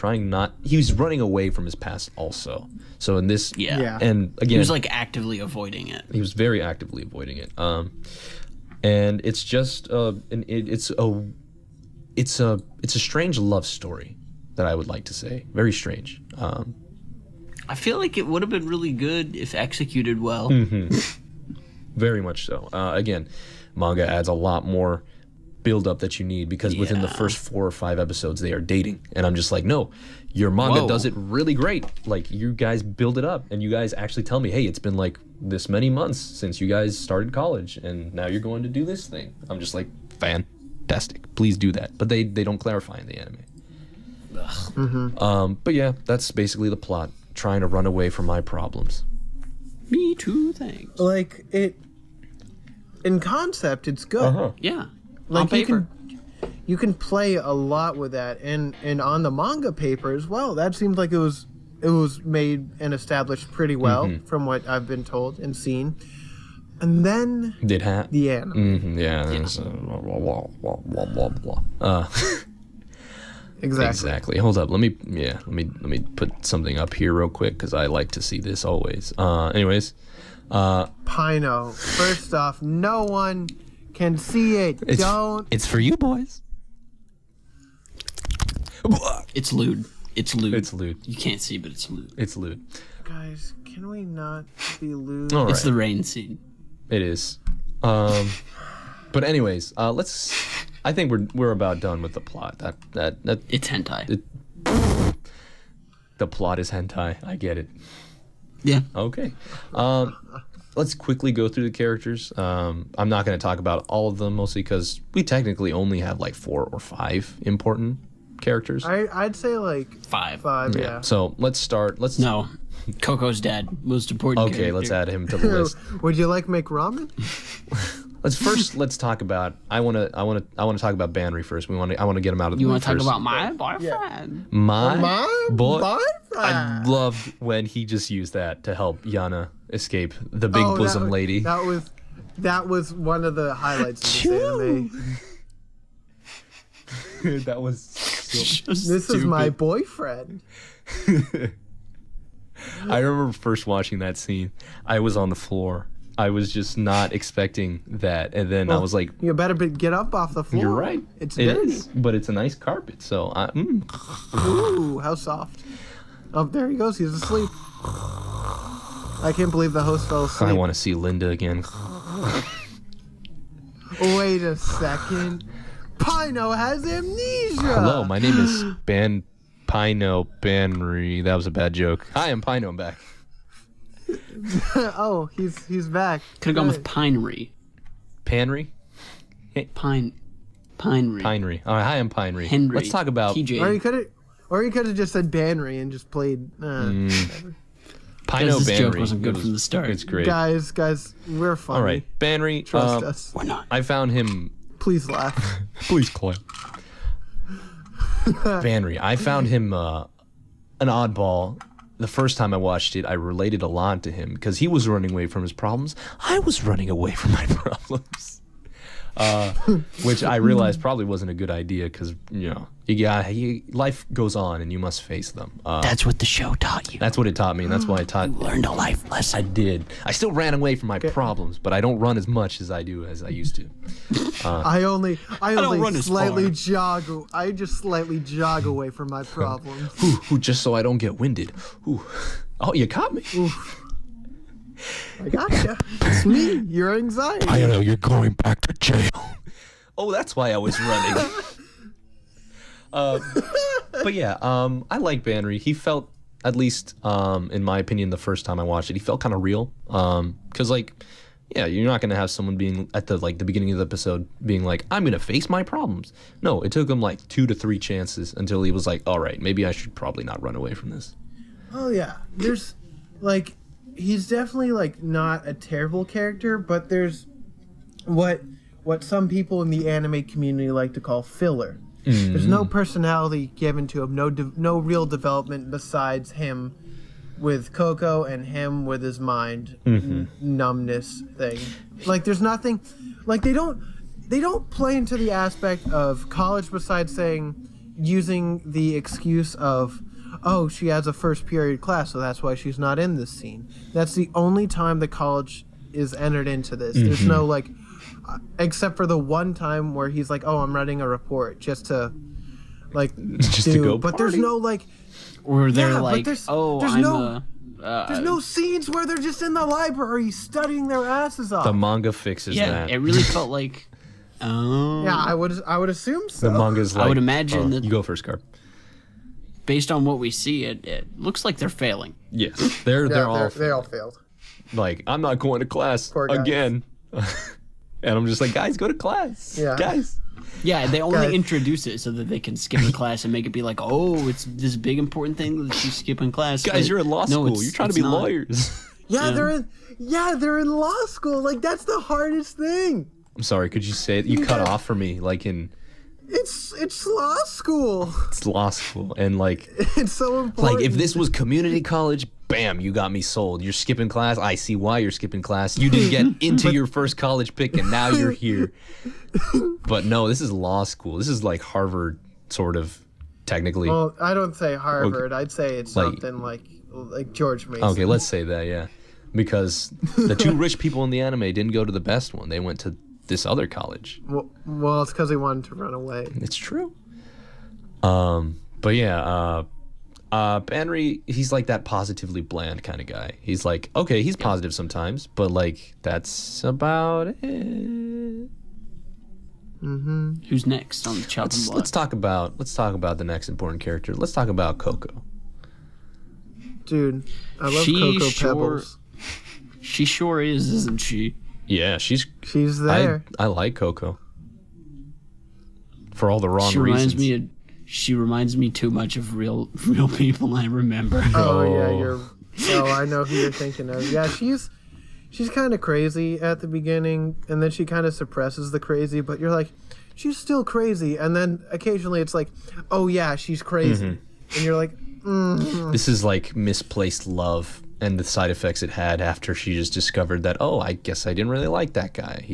he's running away from his past also. So in this, Yeah. and again, He was like actively avoiding it. he was very actively avoiding it. And it's just, it's a strange love story that I would like to say. Very strange. I feel like it would have been really good if executed well. Very much so. Again, manga adds a lot more build up that you need because within the first 4 or 5 episodes they are dating, and I'm just like, no, your manga does it really great. Like, you guys build it up and you guys actually tell me, hey, it's been like this many months since you guys started college and now you're going to do this thing. I'm just like, fantastic, please do that. But they don't clarify in the anime. But yeah, that's basically the plot, trying to run away from my problems. Me too, thanks. Like, it in concept, it's good. Yeah. Like, on paper. you can play a lot with that, and on the manga paper as well. That seems like it was made and established pretty well from what I've been told and seen. And then Did hat? the anime. Yeah. There's, blah, blah, blah, blah, blah, blah. Exactly. Exactly. Hold up. Let me put something up here real quick because I like to see this always. Anyways, Pino. First off, no one can see it. Don't. It's for you boys. It's lewd. It's lewd. It's lewd. You can't see, but it's lewd. It's lewd. Guys, can we not be lewd? All right. It's the rain scene. It is. But anyways, let's. I think we're about done with the plot. That It's hentai. the plot is hentai. I get it. Yeah. Okay. let's quickly go through the characters. I'm not going to talk about all of them, mostly because we technically only have like 4 or 5 important characters. I'd say like 5. 5. Yeah. So let's start. No, Coco's dad, most important. Okay, character. let's add him to the list. Would you like make ramen? Let's talk about. I want to talk about Banry first. I want to get him out of the You way want to talk first. about my boyfriend? My boyfriend. I loved when he just used that to help Yana escape the big bosom lady. That was one of the highlights of this anime. That was so This is my boyfriend. I remember first watching that scene. I was on the floor. I was just not expecting that, and then I was like, "You better get up off the floor." "You're right. It's It dirty. is, but it's a nice carpet." So, Ooh, how soft. Oh, there he goes. He's asleep. I can't believe the host fell asleep. I want to see Linda again. Wait a second. Pino has amnesia. Hello, my name is Pino Banry. That was a bad joke. Hi, I'm Pino. I'm back. Oh, he's back. Could have gone with Good. Pinery. Panry? Pinery. Pinery. All right, hi, I'm Pinery. Henry. Let's talk about TJ. Or you could have just said Banry and just played. Pino Because this joke Banry. wasn't good It from the start. It's great. Guys, we're funny. All right, Banry. Trust us. We're not. I found him. Please laugh. Please clap. Banry. I found him an oddball. The first time I watched it, I related a lot to him because he was running away from his problems. I was running away from my problems. Which I realized probably wasn't a good idea because, life goes on and you must face them. That's what the show taught you. That's what it taught me, and that's why I taught. Learned a life lesson. I did. I still ran away from my problems, but I don't run as much as I used to. I only don't run as slightly far. jog. I just slightly jog away from my problems. Ooh, just so I don't get winded. Ooh. Oh, you caught me. I gotcha. It's me. Your anxiety. I know you're going back to jail. Oh, that's why I was running. But yeah, I like Banry. He felt, at least in my opinion, the first time I watched it, he felt kind of real. Because you're not gonna have someone being at the beginning of the episode being like, I'm gonna face my problems. No, it took him like 2 to 3 chances until he was like, all right, maybe I should probably not run away from this. Oh yeah, there's he's definitely not a terrible character, but there's what some people in the anime community like to call filler. There's no personality given to him, no real development besides him with Coco and him with his mind numbness thing. There's nothing. They don't play into the aspect of college besides using the excuse of, oh, she has a first period class, so that's why she's not in this scene. That's the only time the college is entered into this. There's no except for the one time where he's like, oh, I'm writing a report just to to go but party. there's no Or they're but there's no scenes where they're just in the library studying their asses off. The manga fixes that. it really felt like. Oh. Yeah, I would assume so. The manga's I would imagine that- You go first, Garb. Based on what we see, it looks like they're failing. Yes, they're all they all failed. I'm not going to class Poor guys. again. And I'm just like, guys, go to class. Yeah. Guys. Yeah, they only Guys. introduce it so that they can skip a class and make it be like, oh, it's this big important thing that she's skipping class. Guys, But you're in law no, school. it's- You're trying to it's be not. lawyers. Yeah, they're in law school. That's the hardest thing. I'm sorry, could you say it? You cut off for me, It's law school. it's law school. And It's so important. if this was community college, bam, you got me sold. You're skipping class. I see why you're skipping class. You didn't get into your first college pick, and now you're here. But no, this is law school. This is Harvard, sort of, technically. Well, I don't say Harvard. I'd say it's something like George Mason. Okay, let's say that, yeah. Because the 2 rich people in the anime didn't go to the best one. They went to this other college. Well, it's because he wanted to run away. It's true. But yeah, Banry, he's that positively bland kind of guy. He's okay, he's positive sometimes, but that's about it. Who's next on the chopping block? Let's talk about the next important character. Let's talk about Coco. Dude, I love She Cocoa sure- Pebbles. She sure is, isn't she? Yeah, she's there. I like Coco. For all the wrong She reasons. She reminds me too much of real people I remember. Oh yeah, I know who you're thinking of. Yeah, she's kind of crazy at the beginning, and then she kind of suppresses the crazy, but you're like, she's still crazy, and then occasionally it's like, oh yeah, she's crazy, and you're like, This is like misplaced love and the side effects it had after she just discovered that, oh, I guess I didn't really like that guy.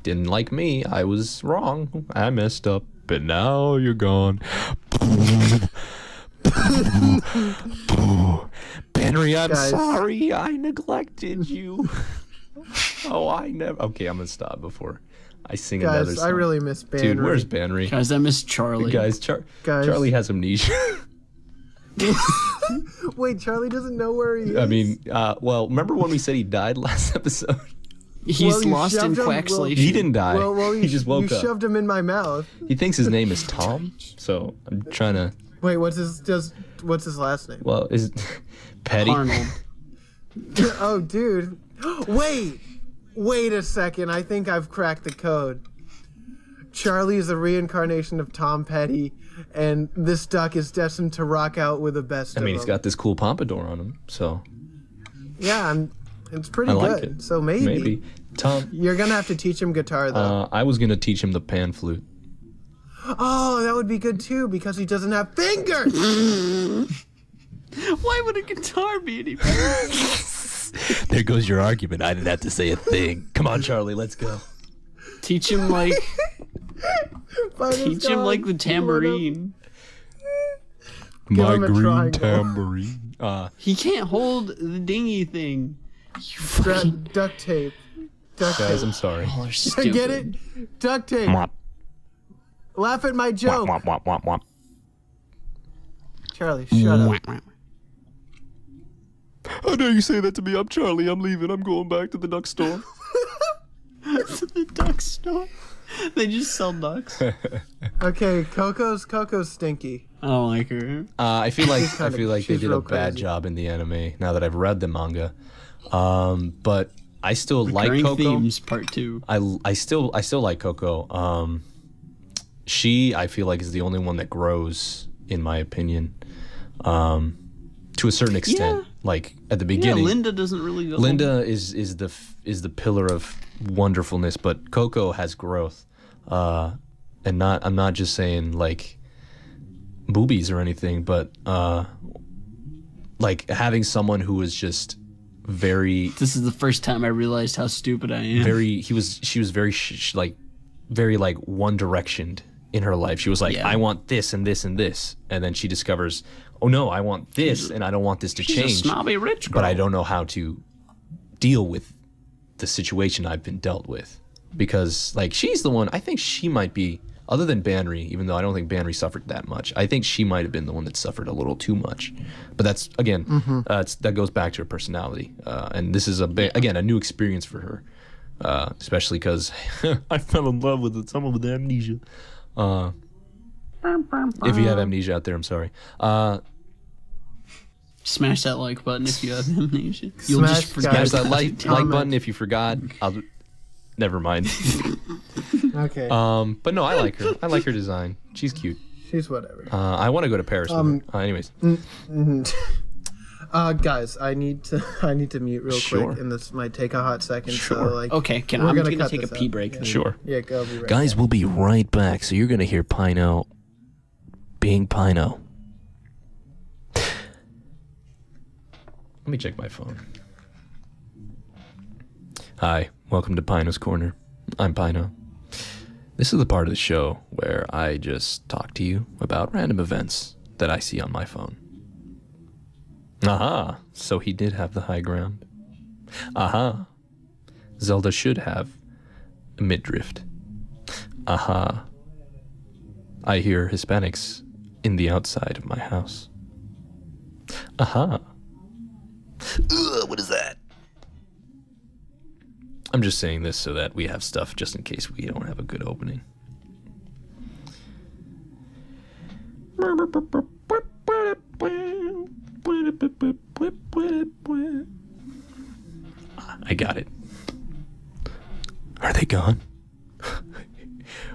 Didn't like me. I was wrong. I messed up. But now you're gone. Benry, I'm sorry. I neglected you. Oh, I never. Okay, I'm gonna stop before I sing another song. I really miss Banry. Dude, where's Benry? Guys, I miss Charlie. Guys, Charlie has amnesia. Wait, Charlie doesn't know where he is? I mean, well, remember when we said he died last episode? He's lost in quackslation. He didn't die. Well, he just woke you up. You shoved him in my mouth. He thinks his name is Tom, so I'm trying to... Wait, what's his last name? Well, is Petty? Arnold. Oh, dude. Wait a second. I think I've cracked the code. Charlie is a reincarnation of Tom Petty, and this duck is destined to rock out with the best of he's got this cool pompadour on him, so... Yeah, it's pretty like good. it. So maybe. Tom... You're going to have to teach him guitar, though. I was going to teach him the pan flute. Oh, that would be good, too, because he doesn't have fingers! Why would a guitar be any better? There goes your argument. I didn't have to say a thing. Come on, Charlie, let's go. Teach him like the tambourine. My him a green triangle. tambourine. He can't hold the dingy thing. Duct tape. Guys, I'm sorry. Oh, they're stupid. Get it? Duct tape. Mwah. Laugh at my joke. Mwah, mwah, mwah, mwah. Charlie, shut up. How dare you say that to me? I'm Charlie. I'm leaving. I'm going back to the duck store. The duck store. They just sell ducks. Okay, Coco's stinky. I don't like her. I feel like they she's did a real bad crazy. job in the anime. Now that I've read the manga, but I still like Recurring Coco. Themes Part 2. I still like Coco. She, I feel like, is the only one that grows, in my opinion, to a certain extent. Yeah. Like at the beginning, Linda doesn't really go. Linda is the pillar of wonderfulness, but Coco has growth, and I'm not just saying like boobies or anything, but like having someone who was just very. This is the first time I realized how stupid I am. She was very very like one directioned in her life. She was like, I want this and this and this, and then she discovers, oh no, I want this and I don't want this to She's change. a snobby rich girl. But I don't know how to deal with the situation I've been dealt with, because like she's the one. I think she might be, other than Banry, even though I don't think Banry suffered that much. I think she might have been the one that suffered a little too much. But that's again, that goes back to her personality, and this is again a new experience for her. Especially because I fell in love with someone with amnesia. If you have amnesia out there, I'm sorry. Smash that like button if you have amnesia. You'll Smash just forget. Smash that about like it. button if you forgot. Never mind. Okay. But no, I like her. I like her design. She's cute. She's whatever. I want to go to Paris with her. Anyways. Guys, I need to mute real quick, and this might take a hot second. Sure. So like, Okay, we're I'm gonna gonna cut take a this pee out. break. Yeah. then. Sure. Yeah, go. I'll be right Guys, back. we'll be right back. So you're going to hear Pino being Pino. Let me check my phone. Hi, welcome to Pino's Corner. I'm Pino. This is the part of the show where I just talk to you about random events that I see on my phone. Aha, so he did have the high ground. Aha, Zelda should have a midriff. Aha, I hear Hispanics in the outside of my house. Aha. Ugh, what is that? I'm just saying this so that we have stuff just in case we don't have a good opening. I got it. Are they gone?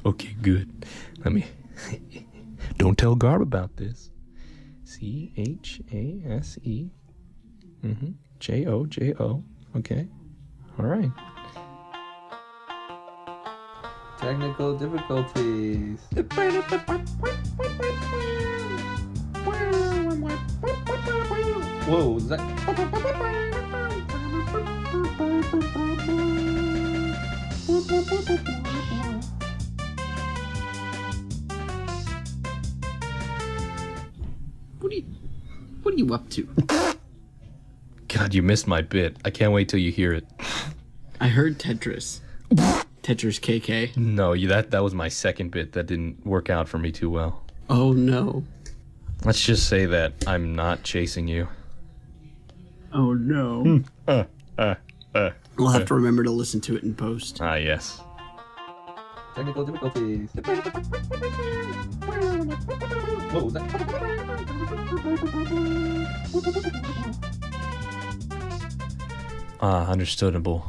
Okay, good. Let me... Don't tell Garb about this. C-H-A-S-E. J-O-J-O. Okay. All right. Technical difficulties. Whoa, is that... What are you up to? God, you missed my bit. I can't wait till you hear it. I heard Tetris. Tetris KK. No, that was my second bit that didn't work out for me too well. Oh no. Let's just say that I'm not chasing you. Oh no. We'll have to remember to listen to it in post. Ah, yes. Technical difficulties. Whoa, was that... Understandable.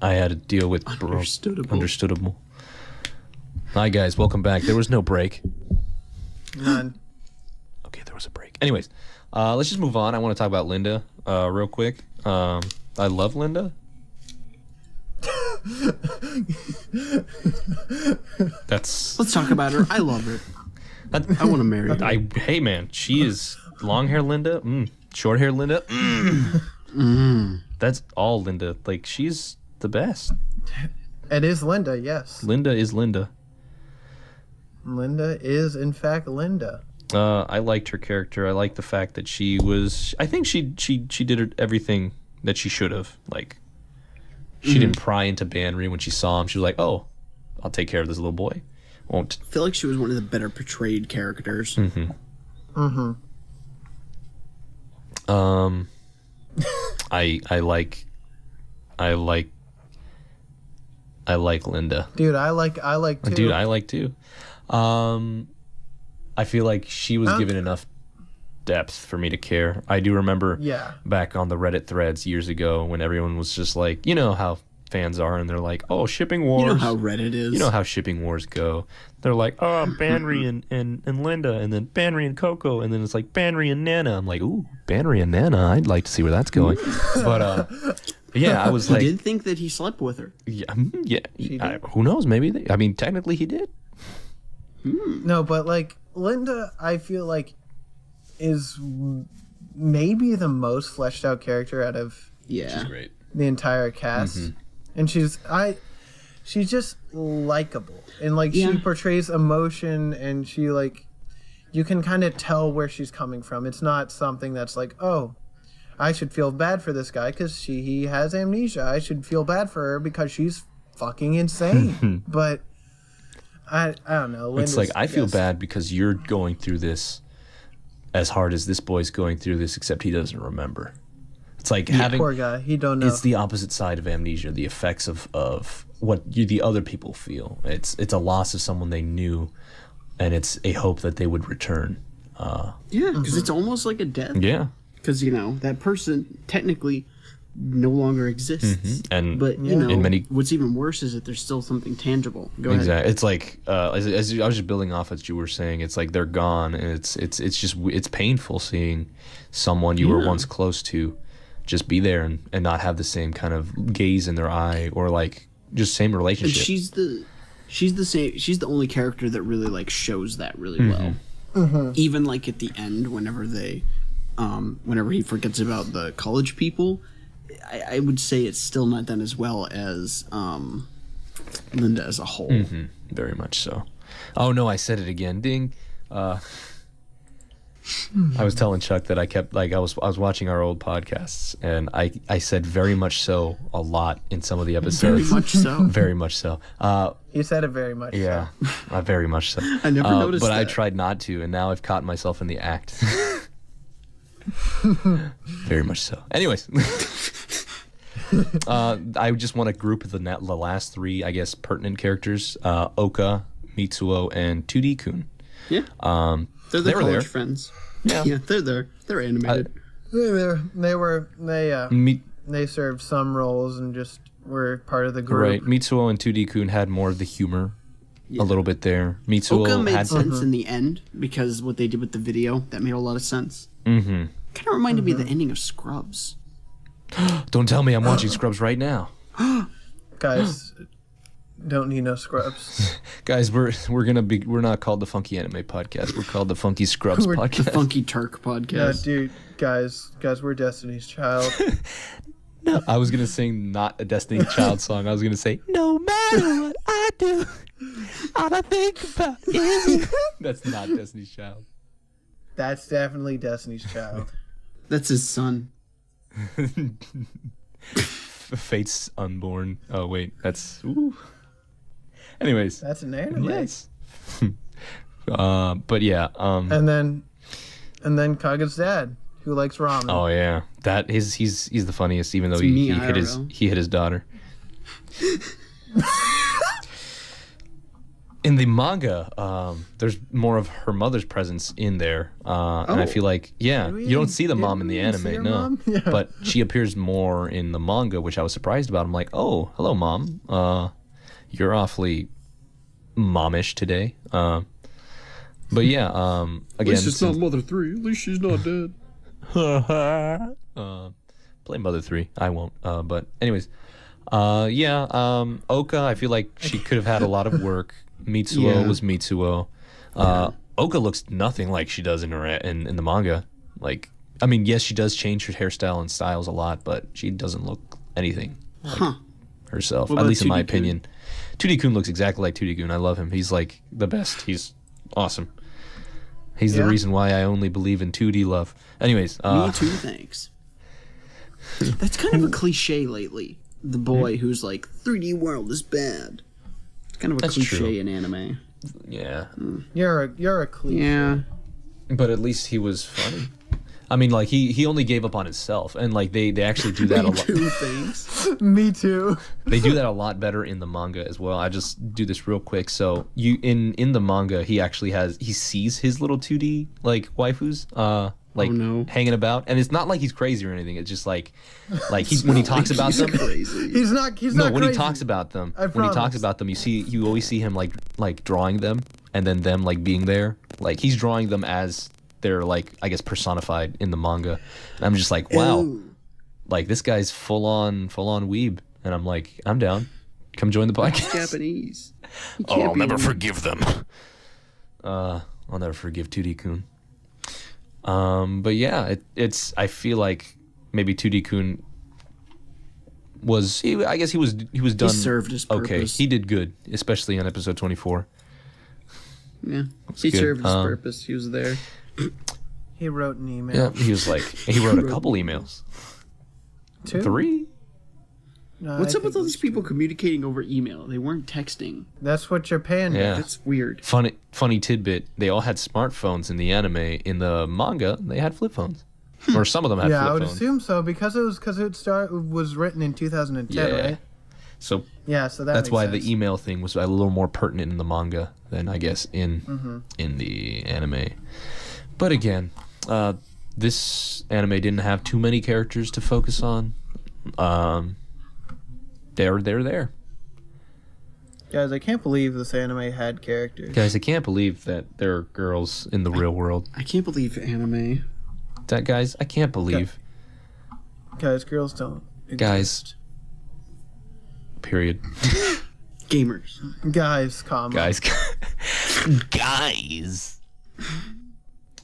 I had to deal with understandable. Hi guys, welcome back. There was no break. None. Okay, there was a break. Anyways, let's just move on. I want to talk about Linda real quick. I love Linda. Let's talk about her. I love her. I want to marry her. Hey man, she is long hair Linda, short hair Linda. That's all Linda. Like, she's the best. It is Linda, yes. Linda is Linda. Linda is, in fact, Linda. I liked her character. I liked the fact that she was... I think she did everything that she should have. Like, she didn't pry into Banry when she saw him. She was like, oh, I'll take care of this little boy. Won't. I feel like she was one of the better portrayed characters. I like Linda. Dude, I like too. Dude, I like too. I feel like she was given enough depth for me to care. I do remember back on the Reddit threads years ago when everyone was just like, you know how fans are, and they're like, oh, shipping wars. You know how Reddit is. You know how shipping wars go. They're like, oh, Banry and Linda, and then Banry and Coco, and then it's like Banry and Nana. I'm like, ooh, Banry and Nana. I'd like to see where that's going. But yeah, I was like, he did think that he slept with her. Yeah. Who knows? Maybe. Technically, he did. No, but like Linda, I feel like is maybe the most fleshed out character out of She's great. The entire cast, and she's just likable, and like she portrays emotion, and she like you can kind of tell where she's coming from. It's not something that's like, oh, I should feel bad for this guy because he has amnesia. I should feel bad for her because she's fucking insane. But I don't know. It's like, I feel bad because you're going through this as hard as this boy's going through this, except he doesn't remember. It's like having... Poor guy. He don't know. It's the opposite side of amnesia, the effects of what the other people feel. It's a loss of someone they knew, and it's a hope that they would return. Because it's almost like a death. Yeah. Because, that person technically no longer exists. But in many... what's even worse is that there's still something tangible. Go ahead. Exactly. It's like as I was just building off what you were saying. It's like they're gone, and it's painful seeing someone you were once close to just be there and not have the same kind of gaze in their eye or like just same relationship. And she's the only character that really like shows that really well. Even like at the end, whenever he forgets about the college people. I would say it's still not done as well as Linda as a whole. Very much so. Oh no, I said it again. Ding. I was telling Chuck that I kept like I was watching our old podcasts, and I said very much so a lot in some of the episodes. Very much so. Very much so. You said it very much. Yeah, very much so. I never noticed but that. I tried not to, and now I've caught myself in the act. Very much so. Anyways. I just want to group the last three, I guess, pertinent characters: Oka, Mitsuo, and 2D-kun. Yeah. They're the college friends. Yeah, they're there. They're animated. They were. they served some roles and just were part of the group. Right. Mitsuo and 2D-kun had more of the humor. Yeah. A little bit there. Mitsuo Oka made had sense in the end because what they did with the video, that made a lot of sense. Mm-hmm. Kind of reminded me of the ending of Scrubs. Don't tell me I'm watching Scrubs right now. Guys, don't need no scrubs. Guys, we're not called the Funky Anime Podcast. We're called the Funky Scrubs We're Podcast. The Funky Turk podcast. Yeah, dude, guys, we're Destiny's Child. No, I was gonna sing not a Destiny's Child song. I was gonna say, no matter what I do, all I think about is you. That's not Destiny's Child. That's definitely Destiny's Child. That's his son. Fate's Unborn. Oh wait, that's. Ooh. Anyways, That's an anime. yes. But yeah. And then Kaga's dad, who likes ramen. Oh yeah, he's the funniest. Even though It's he me, hit IRL. he hit his daughter. In the manga, there's more of her mother's presence in there, and I feel like you don't see the mom in the Didn't we see anime, her no, mom? Yeah. but she appears more in the manga, which I was surprised about. I'm like, oh, hello, mom. You're awfully momish today. But yeah, again, Mother 3. At least she's not dead. play Mother 3. I won't. But anyways, Oka, I feel like she could have had a lot of work. Mitsuo Yeah. was Mitsuo. Oka looks nothing like she does in the manga. Like, I mean, yes, she does change her hairstyle and styles a lot, but she doesn't look anything like herself. What At about least in my 2D-kun? opinion. 2D-kun looks exactly like 2D-kun. I love him. He's like the best. He's awesome. He's the Yeah. reason why I only believe in 2D love. Anyways, Me too, thanks. That's kind of a cliche lately. The boy who's like, 3D world is bad. It's kind of a That's cliche true. in anime. yeah. You're a cliche. Yeah. But at least he was funny. I mean, like he only gave up on himself, and like they actually do that a lot. Two things. Me too. They do that a lot better in the manga as well. I just do this real quick. So in the manga, he sees his little 2D like waifus like Oh, no. hanging about, and it's not like he's crazy or anything. It's just like when he talks about them. Crazy. He's not No, when crazy. he talks about them, I when he talks promise. about them, you always see him like drawing them, and then them like being there. Like he's drawing them as they're like, I guess, personified in the manga. And I'm just like, wow, Ew. like this guy's full on weeb, and I'm like, I'm down. Come join the podcast. Japanese. Oh, I'll never forgive them. I'll never forgive 2D-kun. But yeah, it's. I feel like maybe 2D-kun was. I guess he was done. served his Okay, purpose. he did good, especially on episode 24. Yeah. He good. served his purpose. He was there. He wrote an email. Yeah, he was like, he wrote a couple emails. 2? 3. No, What's I up with think all it these was people 2. communicating over email? They weren't texting. That's what Japan did. Yeah. That's weird. Funny tidbit. They all had smartphones in the anime. In the manga, they had flip phones, or some of them had Yeah, I flip would phones. assume so because it was written in 2010, Yeah. right? So Yeah, so that's makes why sense. the email thing was a little more pertinent in the manga than I guess in the anime. But again, this anime didn't have too many characters to focus on. They're there. Guys, I can't believe this anime had characters. Guys, I can't believe that there are girls in the real world. I can't believe anime. Guys, I can't believe. Guys, girls don't. Guys. Period. Gamers. Guys, comma. Guys. Guys.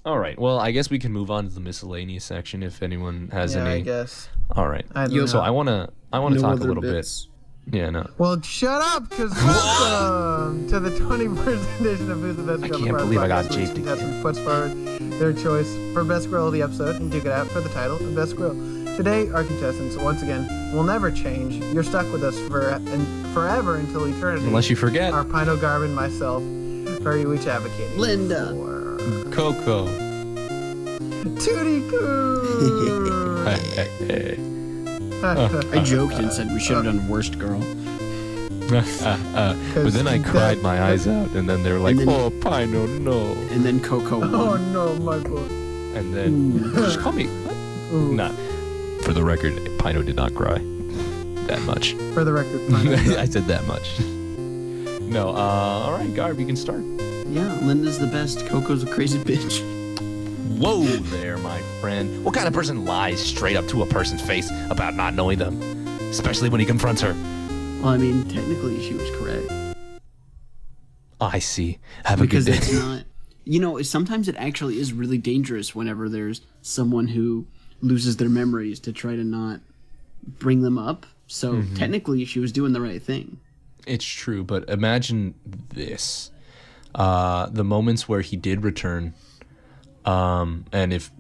All right. Well, I guess we can move on to the miscellaneous section if anyone has Yeah, any. I guess. All right. I don't So know. I wanna No talk a other little bits. bit. Yeah, no. Well, shut up, because welcome to the 21st edition of Who's the Best I Girl. can't the believe I got podcast, Jake which to contestant puts forward their choice for Best Girl of the episode and duke it out for the title of Best Girl. Today, our contestants, once again, will never change. You're stuck with us forever until eternity. Unless you forget. Our Pino, Garb, and myself are each advocating Linda. for Coco. 2D I joked and said we should have done worst girl. But then I cried my eyes out, and then they were like, And then- "Oh, Pino, no!" And then Coco won. Oh no, my boy. And then just call me. What? Ooh. Nah. For the record, Pino did not cry that much. For the record, Pino. I said that much. No, all right, Garb, you can start. Yeah, Linda's the best. Coco's a crazy bitch. Whoa there, my friend. What kind of person lies straight up to a person's face about not knowing them? Especially when he confronts her. Well, I mean, technically she was correct. Oh, I see. Have a Because good day. it's not... You know, sometimes it actually is really dangerous whenever there's someone who loses their memories to try to not bring them up. So technically she was doing the right thing. It's true, but imagine this. The moments where he did return, and if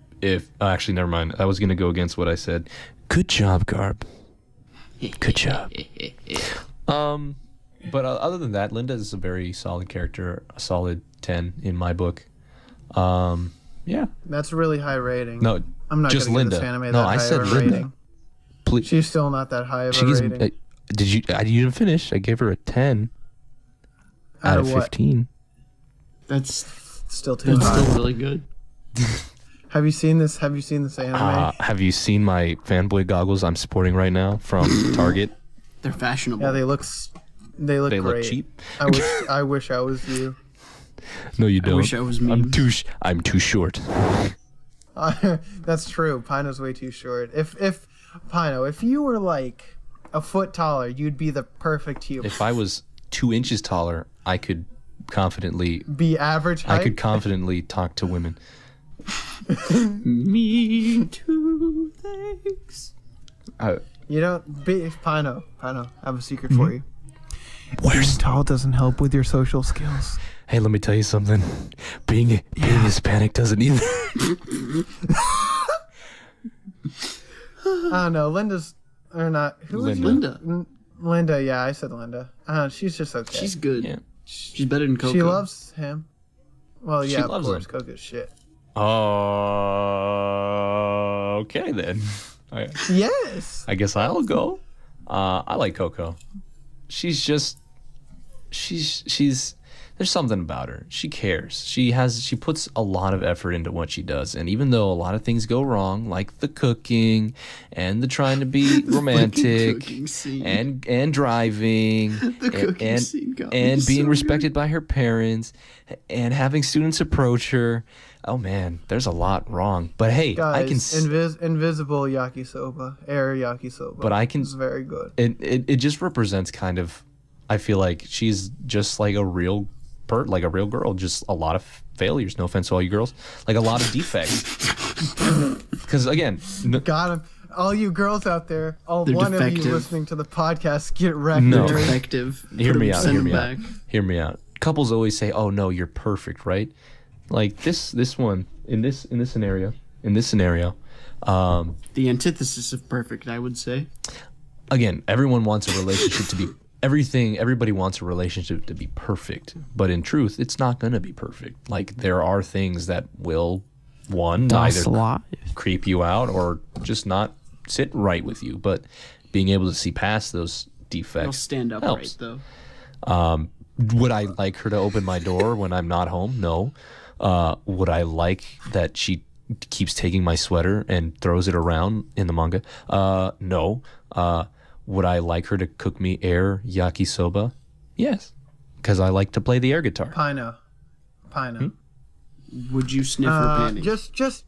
actually, never mind. I was going to go against what I said. Good job, Garb. Good job. But other than that, Linda is a very solid character, a solid 10 in my book. Yeah. That's a really high rating. No, I'm not just gonna Linda. Give this anime No, that I high said of a Linda. rating. Please. She's still not that high of She a gives, rating. did you? You didn't finish. I gave her a 10 out of what? 15. That's Still too high. still really good. Have you seen this? Have you seen this anime? Have you seen my fanboy goggles I'm sporting right now from Target? They're fashionable. Yeah, they look They great. look cheap. I wish I was you. No, you don't. wish I was me. I'm too short. That's true. Pino's way too short. If Pino, if you were like a foot taller, you'd be the perfect human. If I was 2 inches taller, I could confidently. Be average height. I could confidently talk to women. Me too, thanks. You don't be Pino. Pino, I have a secret for you. Where's Tall doesn't help with your social skills. Hey, let me tell you something. Being Hispanic doesn't either. I don't know. Linda's or not. Who was Linda. Linda. Linda, yeah, I said Linda. She's just okay. She's good. Yeah. She's better than Coco. She loves him. Well, She yeah, of loves course. him. Coco's shit. Okay then. Yes. I guess I'll go. I like Coco. She's there's something about her. She cares. She puts a lot of effort into what she does. And even though a lot of things go wrong, like the cooking and the trying to be romantic cooking scene. and driving The cooking scene got me and being so respected by her parents and having students approach her. Oh man, there's a lot wrong. But hey, Guys, I can invisible yakisoba, air yakisoba. But I can- It's very good. it just represents kind of, I feel like she's just like a real girl, just a lot of failures. No offense to all you girls, like a lot of defects. Because again, Got him. All you girls out there, They're one of defective. you listening to the podcast, get wrecked. No. Mary. Defective. hear Put me him- out. send Hear him me back. out. Hear me out. Couples always say, "Oh no, you're perfect," right? Like this one in this scenario. The antithesis of perfect, I would say. Again, everyone wants a relationship to be everybody wants a relationship to be perfect, but in truth it's not going to be perfect. Like there are things that will either creep you out or just not sit right with you, but being able to see past those defects I'll stand up helps. right, though. Would I like her to open my door when I'm not home? No. Would I like that she keeps taking my sweater and throws it around in the manga? No. Would I like her to cook me air yakisoba? Yes, because I like to play the air guitar. Pino. Would you sniff her panties? Just.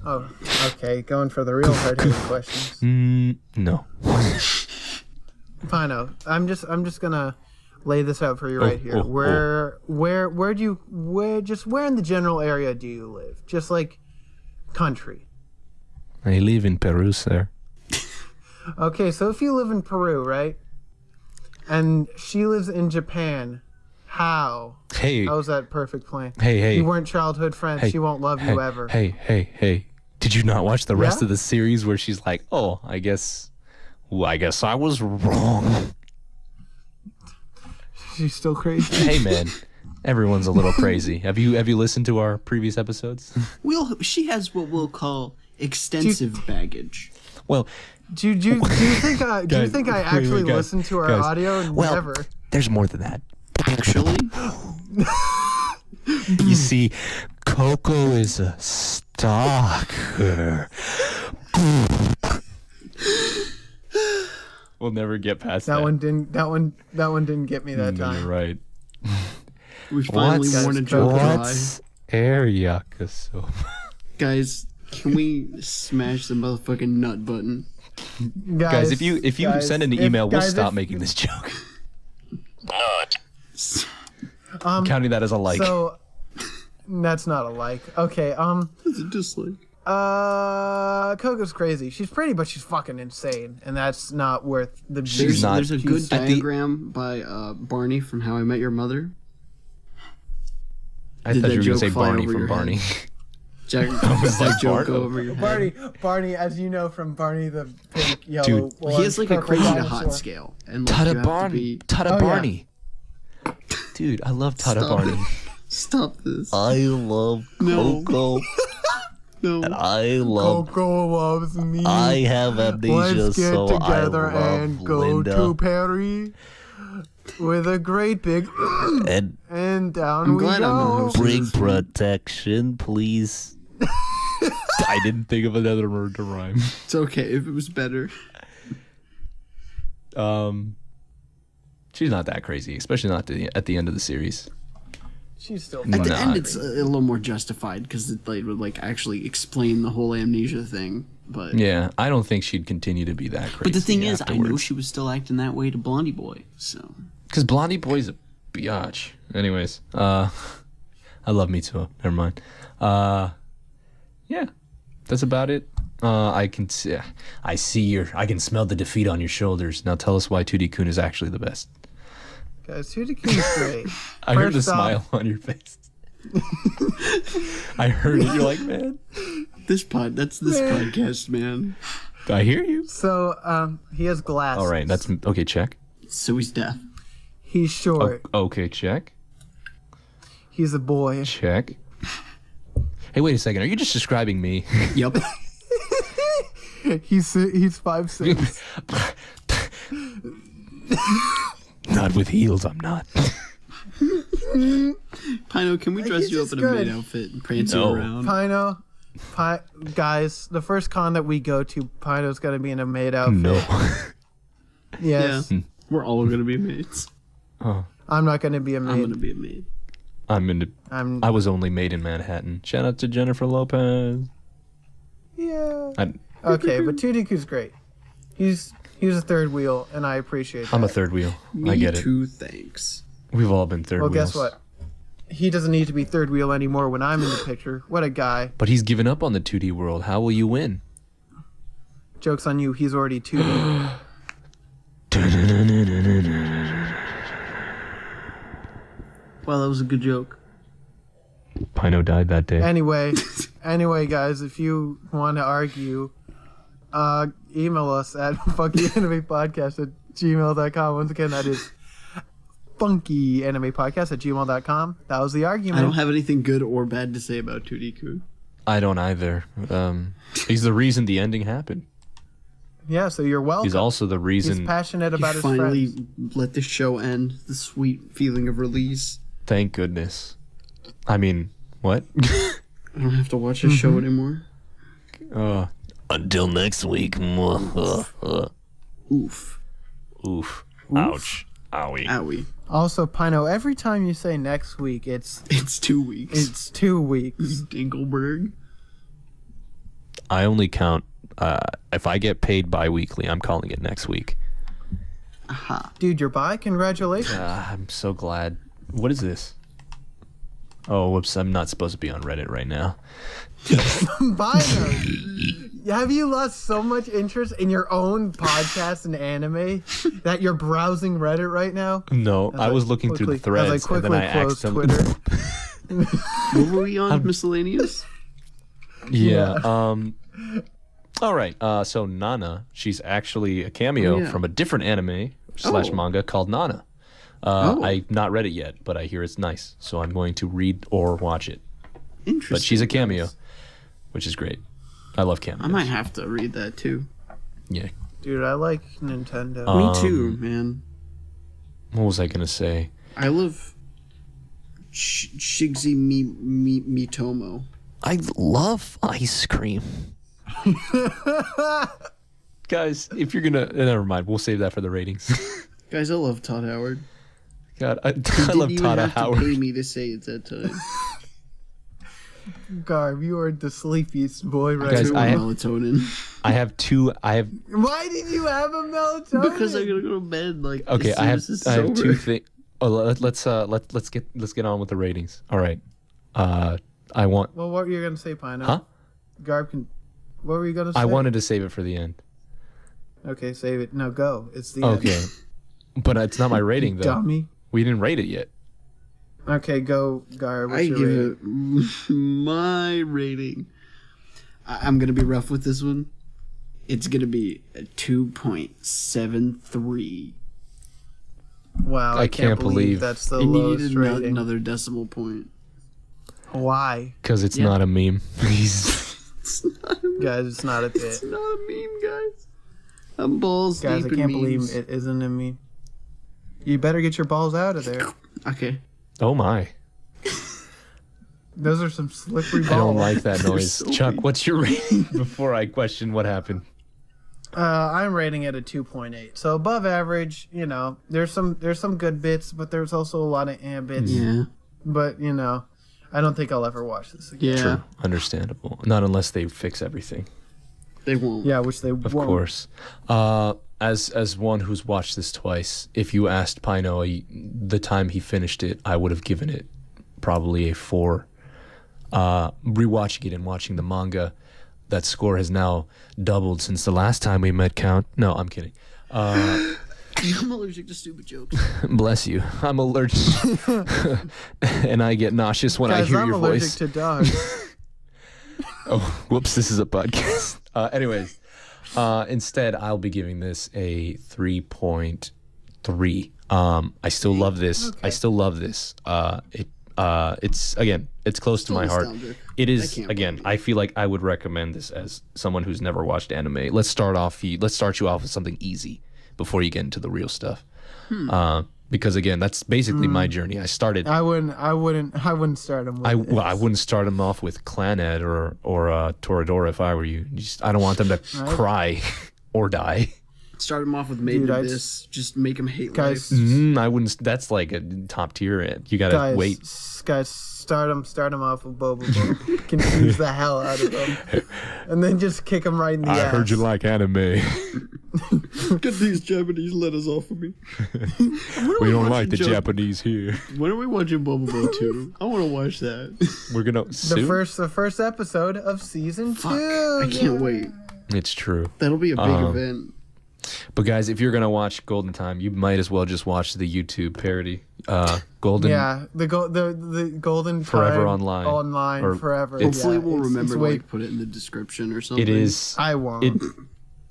Oh, okay. Going for the real hard-hitting questions. No. Pino, I'm just gonna lay this out for you right here. Where in the general area do you live? Just like country. I live in Peru, sir. Okay, so if you live in Peru, right? And she lives in Japan, how? Hey. How's that perfect plan? Hey. You weren't childhood friends. Hey, she won't love you ever. Hey. Did you not watch the rest Yeah? of the series where she's like, "Oh, I guess I was wrong." She's still crazy. Hey, man. Everyone's a little crazy. Have you listened to our previous episodes? She has what we'll call extensive baggage. Well, Do you think I Guys, actually guys, listened to our guys. audio? Well, Never. there's more than that. Actually, You see, Coco is a stalker. We'll never get past That that. one didn't. That one didn't get me that No, time. you're right. We finally What's- worn a joke dry. What's area so? Guys, can we smash the motherfucking nut button? Guys, if you guys, send an if- email, we'll guys, stop if- making this joke. I'm counting that as a like. So that's not a like. Okay. It's a dislike. Coco's crazy. She's pretty, but she's fucking insane, and that's not worth the. She's not- There's a good at the- diagram by Barney from How I Met Your Mother. I Did thought that you were gonna joke say fly Barney over from your Barney. Jack, was that like, joke Bart- go over your head. Barney, as you know from Barney the pink, yellow, Dude. orange, He has like a purple crazy to dinosaur. hot scale, and like, Tata you have to Barney. be. Tata Oh, yeah. Barney. Dude, I love Tata Stop Barney. it. Stop this. I love No. Coco. No. And I love. Coco loves me. I have amnesia, Let's get so I together love and go Linda. to Perry with a great big And and down I'm we glad I'm not go. hosting bring this one. protection, please. I didn't think of another word to rhyme. It's okay if it was better. She's not that crazy, especially not at the end of the series. She's still At the Nah. end, it's a little more justified because it like, would like actually explain the whole amnesia thing. But Yeah, I don't think she'd continue to be that crazy. but the thing is, I know she was still acting that way to Blondie Boy. So because Blondie Boy's a biatch. Anyways, I love Me Too. Never mind. Yeah, that's about it. I can see, I can smell the defeat on your shoulders. Now tell us why 2D Kun is actually the best. Guys, Tudikin's great. I heard the First off- smile on your face. I heard it. You're like, man. this podcast, man. I hear you. So, he has glasses. All right, that's okay. Check. So he's deaf. He's short. Okay, check. He's a boy. Check. Hey, wait a second. Are you just describing me? Yep. He's 5'6". Not with heels, I'm not. Pino, can we dress He's you up just in a good. maid outfit and prance No. you around? Pino, guys, the first con that we go to, Pino's gonna be in a maid outfit. No. Yes. Yeah. We're all gonna be maids. I'm not gonna be a I'm maid. gonna be a maid. I was only made in Manhattan. Shout out to Jennifer Lopez. Yeah. I, Okay, but 2DQ's great. He's a third wheel, and I appreciate that. I'm a third wheel. Me I get too, thanks. it. We've all been third Well, wheels. guess what? He doesn't need to be third wheel anymore when I'm in the picture. What a guy. But he's given up on the 2D world. How will you win? Joke's on you. He's already 2D. Well, that was a good joke. Pino died that day. Anyway, guys, if you want to argue, email us at funkyanimePodcast@gmail.com. Once again, that is funkyanimepodcast@gmail.com. That was the I argument. don't have anything good or bad to say about 2D-Kun. I don't either. He's the reason the ending happened. Yeah, so you're welcome. He's also the He's reason. passionate about He his finally friends. let the show end. The sweet feeling of release. Thank goodness. I mean, what? I don't have to watch the show anymore. Until next week. Oof. Oof. Ouch. Owie. Owie. Also, Pino, every time you say next week, it's 2 weeks. 2 weeks. Dingleberg. I only count. If I get paid bi-weekly, I'm calling it next week. Aha. Dude, you're bi? Congratulations. I'm so glad. What is this? Oh, whoops. I'm not supposed to be on Reddit right now. Pino, have you lost so much interest in your own podcast and anime that you're browsing Reddit right now? No, I was looking through the threads, as I and then quickly I closed accidentally... Twitter. What were we on? Miscellaneous? Yeah. All right. So Nana, she's actually a cameo yeah. from a different anime slash manga called Nana. I've not read it yet, but I hear it's nice, so I'm going to read or watch it. Interesting. But she's a cameo, which is great. I love cameos. I might have to read that too. Yeah. Dude, I like Nintendo. Me too, man. What was I gonna say? I love Shigsy Mitomo. I love ice cream. Guys, if you're gonna, never mind. We'll save that for the ratings. Guys, I love Todd Howard. God, I love Todd Howard. Pay me to say it that time. Garb, you are the sleepiest boy right Guys, now. I I have have- melatonin. I have two. I have Why did you have a melatonin? Because I gotta go to bed. Like, okay. as I soon have as it's I have two over. things. Oh, let's get on with the ratings. All right. I want. Well, what were you gonna say, Pino? Huh? Garb can. What were you gonna say? I wanted to save it for the end. Okay, save it. No, go. It's the end. Okay, but it's not my rating though. Dummy. We didn't rate it yet. Okay, go, Garb. What's I your give rating? it my rating. I'm gonna be rough with this one. It's gonna be a 2.73. Wow, I can't believe believe that's the It lowest needed rating. another decimal point. Why? Because it's Yeah. not a meme. Guys, it's not a It's bit. not a meme, guys. I'm balls Guys, I deep can't in believe memes. it isn't a meme. You better get your balls out of there. Okay. Oh my! Those are some slippery balls. I don't like that They're noise. so Chuck, big. what's your rating before I question what happened? I'm rating it a 2.8. So above average. You know, there's some good bits, but there's also a lot of bits. Yeah. But you know, I don't think I'll ever watch this again. Yeah. True, understandable. Not unless they fix everything. They won't. Yeah, which they Of won't. course. As one who's watched this twice, if you asked Pino the time he finished it, I would have given it probably a 4. Rewatching it and watching the manga, that score has now doubled since the last time we met count. No, I'm kidding. I'm allergic to stupid jokes. Bless you. I'm allergic. And I get nauseous when I Guys, hear I'm your allergic voice. to dogs. Oh, whoops, this is a podcast. Anyways, instead, I'll be giving this a 3.3. I still love this. I still love this. It's again, it's close to Still my heart. nostalgic. It I is can't again. believe I feel like I would recommend this as someone who's never watched anime. Let's start you off with something easy before you get into the real stuff. Because again, that's basically my journey. I started. I wouldn't start them. With I this. wouldn't start them off with Claned or Toradora if I were you. I don't want them to cry or die. Start him off with Made Dude, in I'd- Abyss. Just make him hate Guys, life. I wouldn't. That's like a top tier. You gotta wait. Guys, start them off with Boba. Confuse the hell out of them, and then just kick them right in the ass. like anime. Get these Japanese letters off of me. We don't like the Japanese here. When are we watching Boba Bo 2? I want to watch that. We're gonna The first episode of season 2. I can't wait. It's true. That'll be a big event. But guys, if you're gonna watch Golden Time, you might as well just watch the YouTube parody. Golden. Yeah, the golden Forever time Online. Or forever. it's- Hopefully yeah, we'll it's remember to way- like, put it in the description or something. It is. I won't.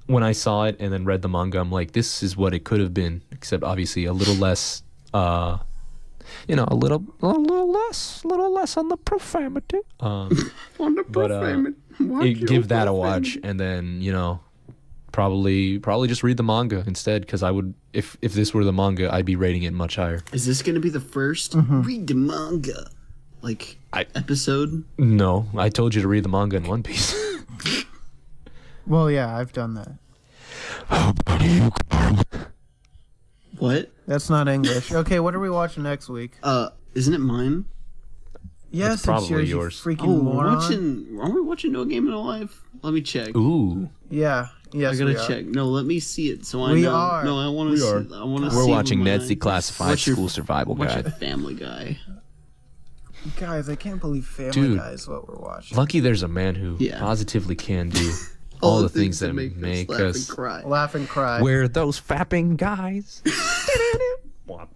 When I saw it and then read the manga, I'm like, this is what it could have been, except obviously a little less. A little less on the profanity. On the But, profanity. Give that a watch, and then probably just read the manga instead, because I would, if this were the manga, I'd be rating it much higher. Is this gonna be the first Mm-hmm. read the manga episode? No, I told you to read the manga in One Piece. Well, yeah, I've done that. What? That's not English. Okay, what are we watching next week? Isn't it mine? Yes, It's probably yours. You yours. freaking Oh, moron. are we watching No Game No Life? Let me check. Ooh, Yeah. Yes, I gotta we are. check. No, let me see it so I We know. are. No, I want to see. I want to we're see. watching mine. Ned's Declassified What's your- School Survival What's your Guide. Family Guy? Guys, I can't believe Family Dude. Guy is what we're watching. Lucky there's a man who Yeah. positively can do all the things that make laugh and us. cry. Laugh and cry. We're those fapping guys. All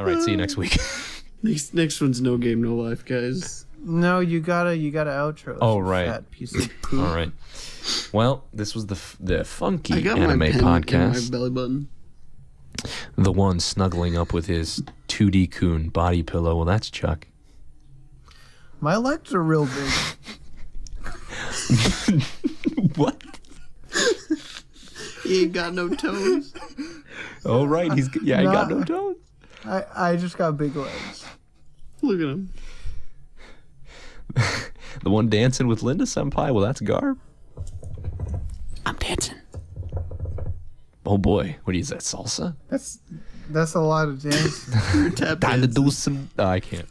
right, see you next week. Next one's No Game No Life, guys. No, you gotta outro. Oh, you right. Fat piece of poop. All right. Well, this was the I funky got anime my pen in my podcast. belly button. The one snuggling up with his 2D coon body pillow. Well, that's Chuck. My legs are real big. What? He ain't got no toes. Oh, right. He got no Nah. toes. I just got big legs. Look at him. The one dancing with Linda Senpai. Well, that's Garb. I'm dancing. Oh boy, what is that, salsa? That's a lot of dance. Time to do some. I can't.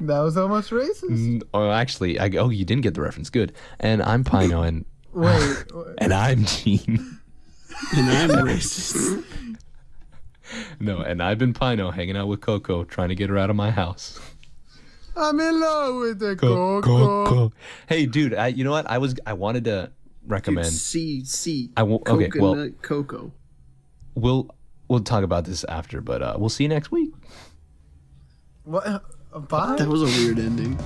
That was almost racist. Oh, actually, you didn't get the reference. Good. And I'm Pino, and Wait. and I'm Gene. And I'm racist. No, and I've been Pino, hanging out with Coco, trying to get her out of my house. I'm in love with the Coco. Hey, dude, you know what? I wanted to recommend. C. Okay, well, Coconut cocoa. we'll talk about this after, but we'll see you next week. What? Bye. That was a weird ending.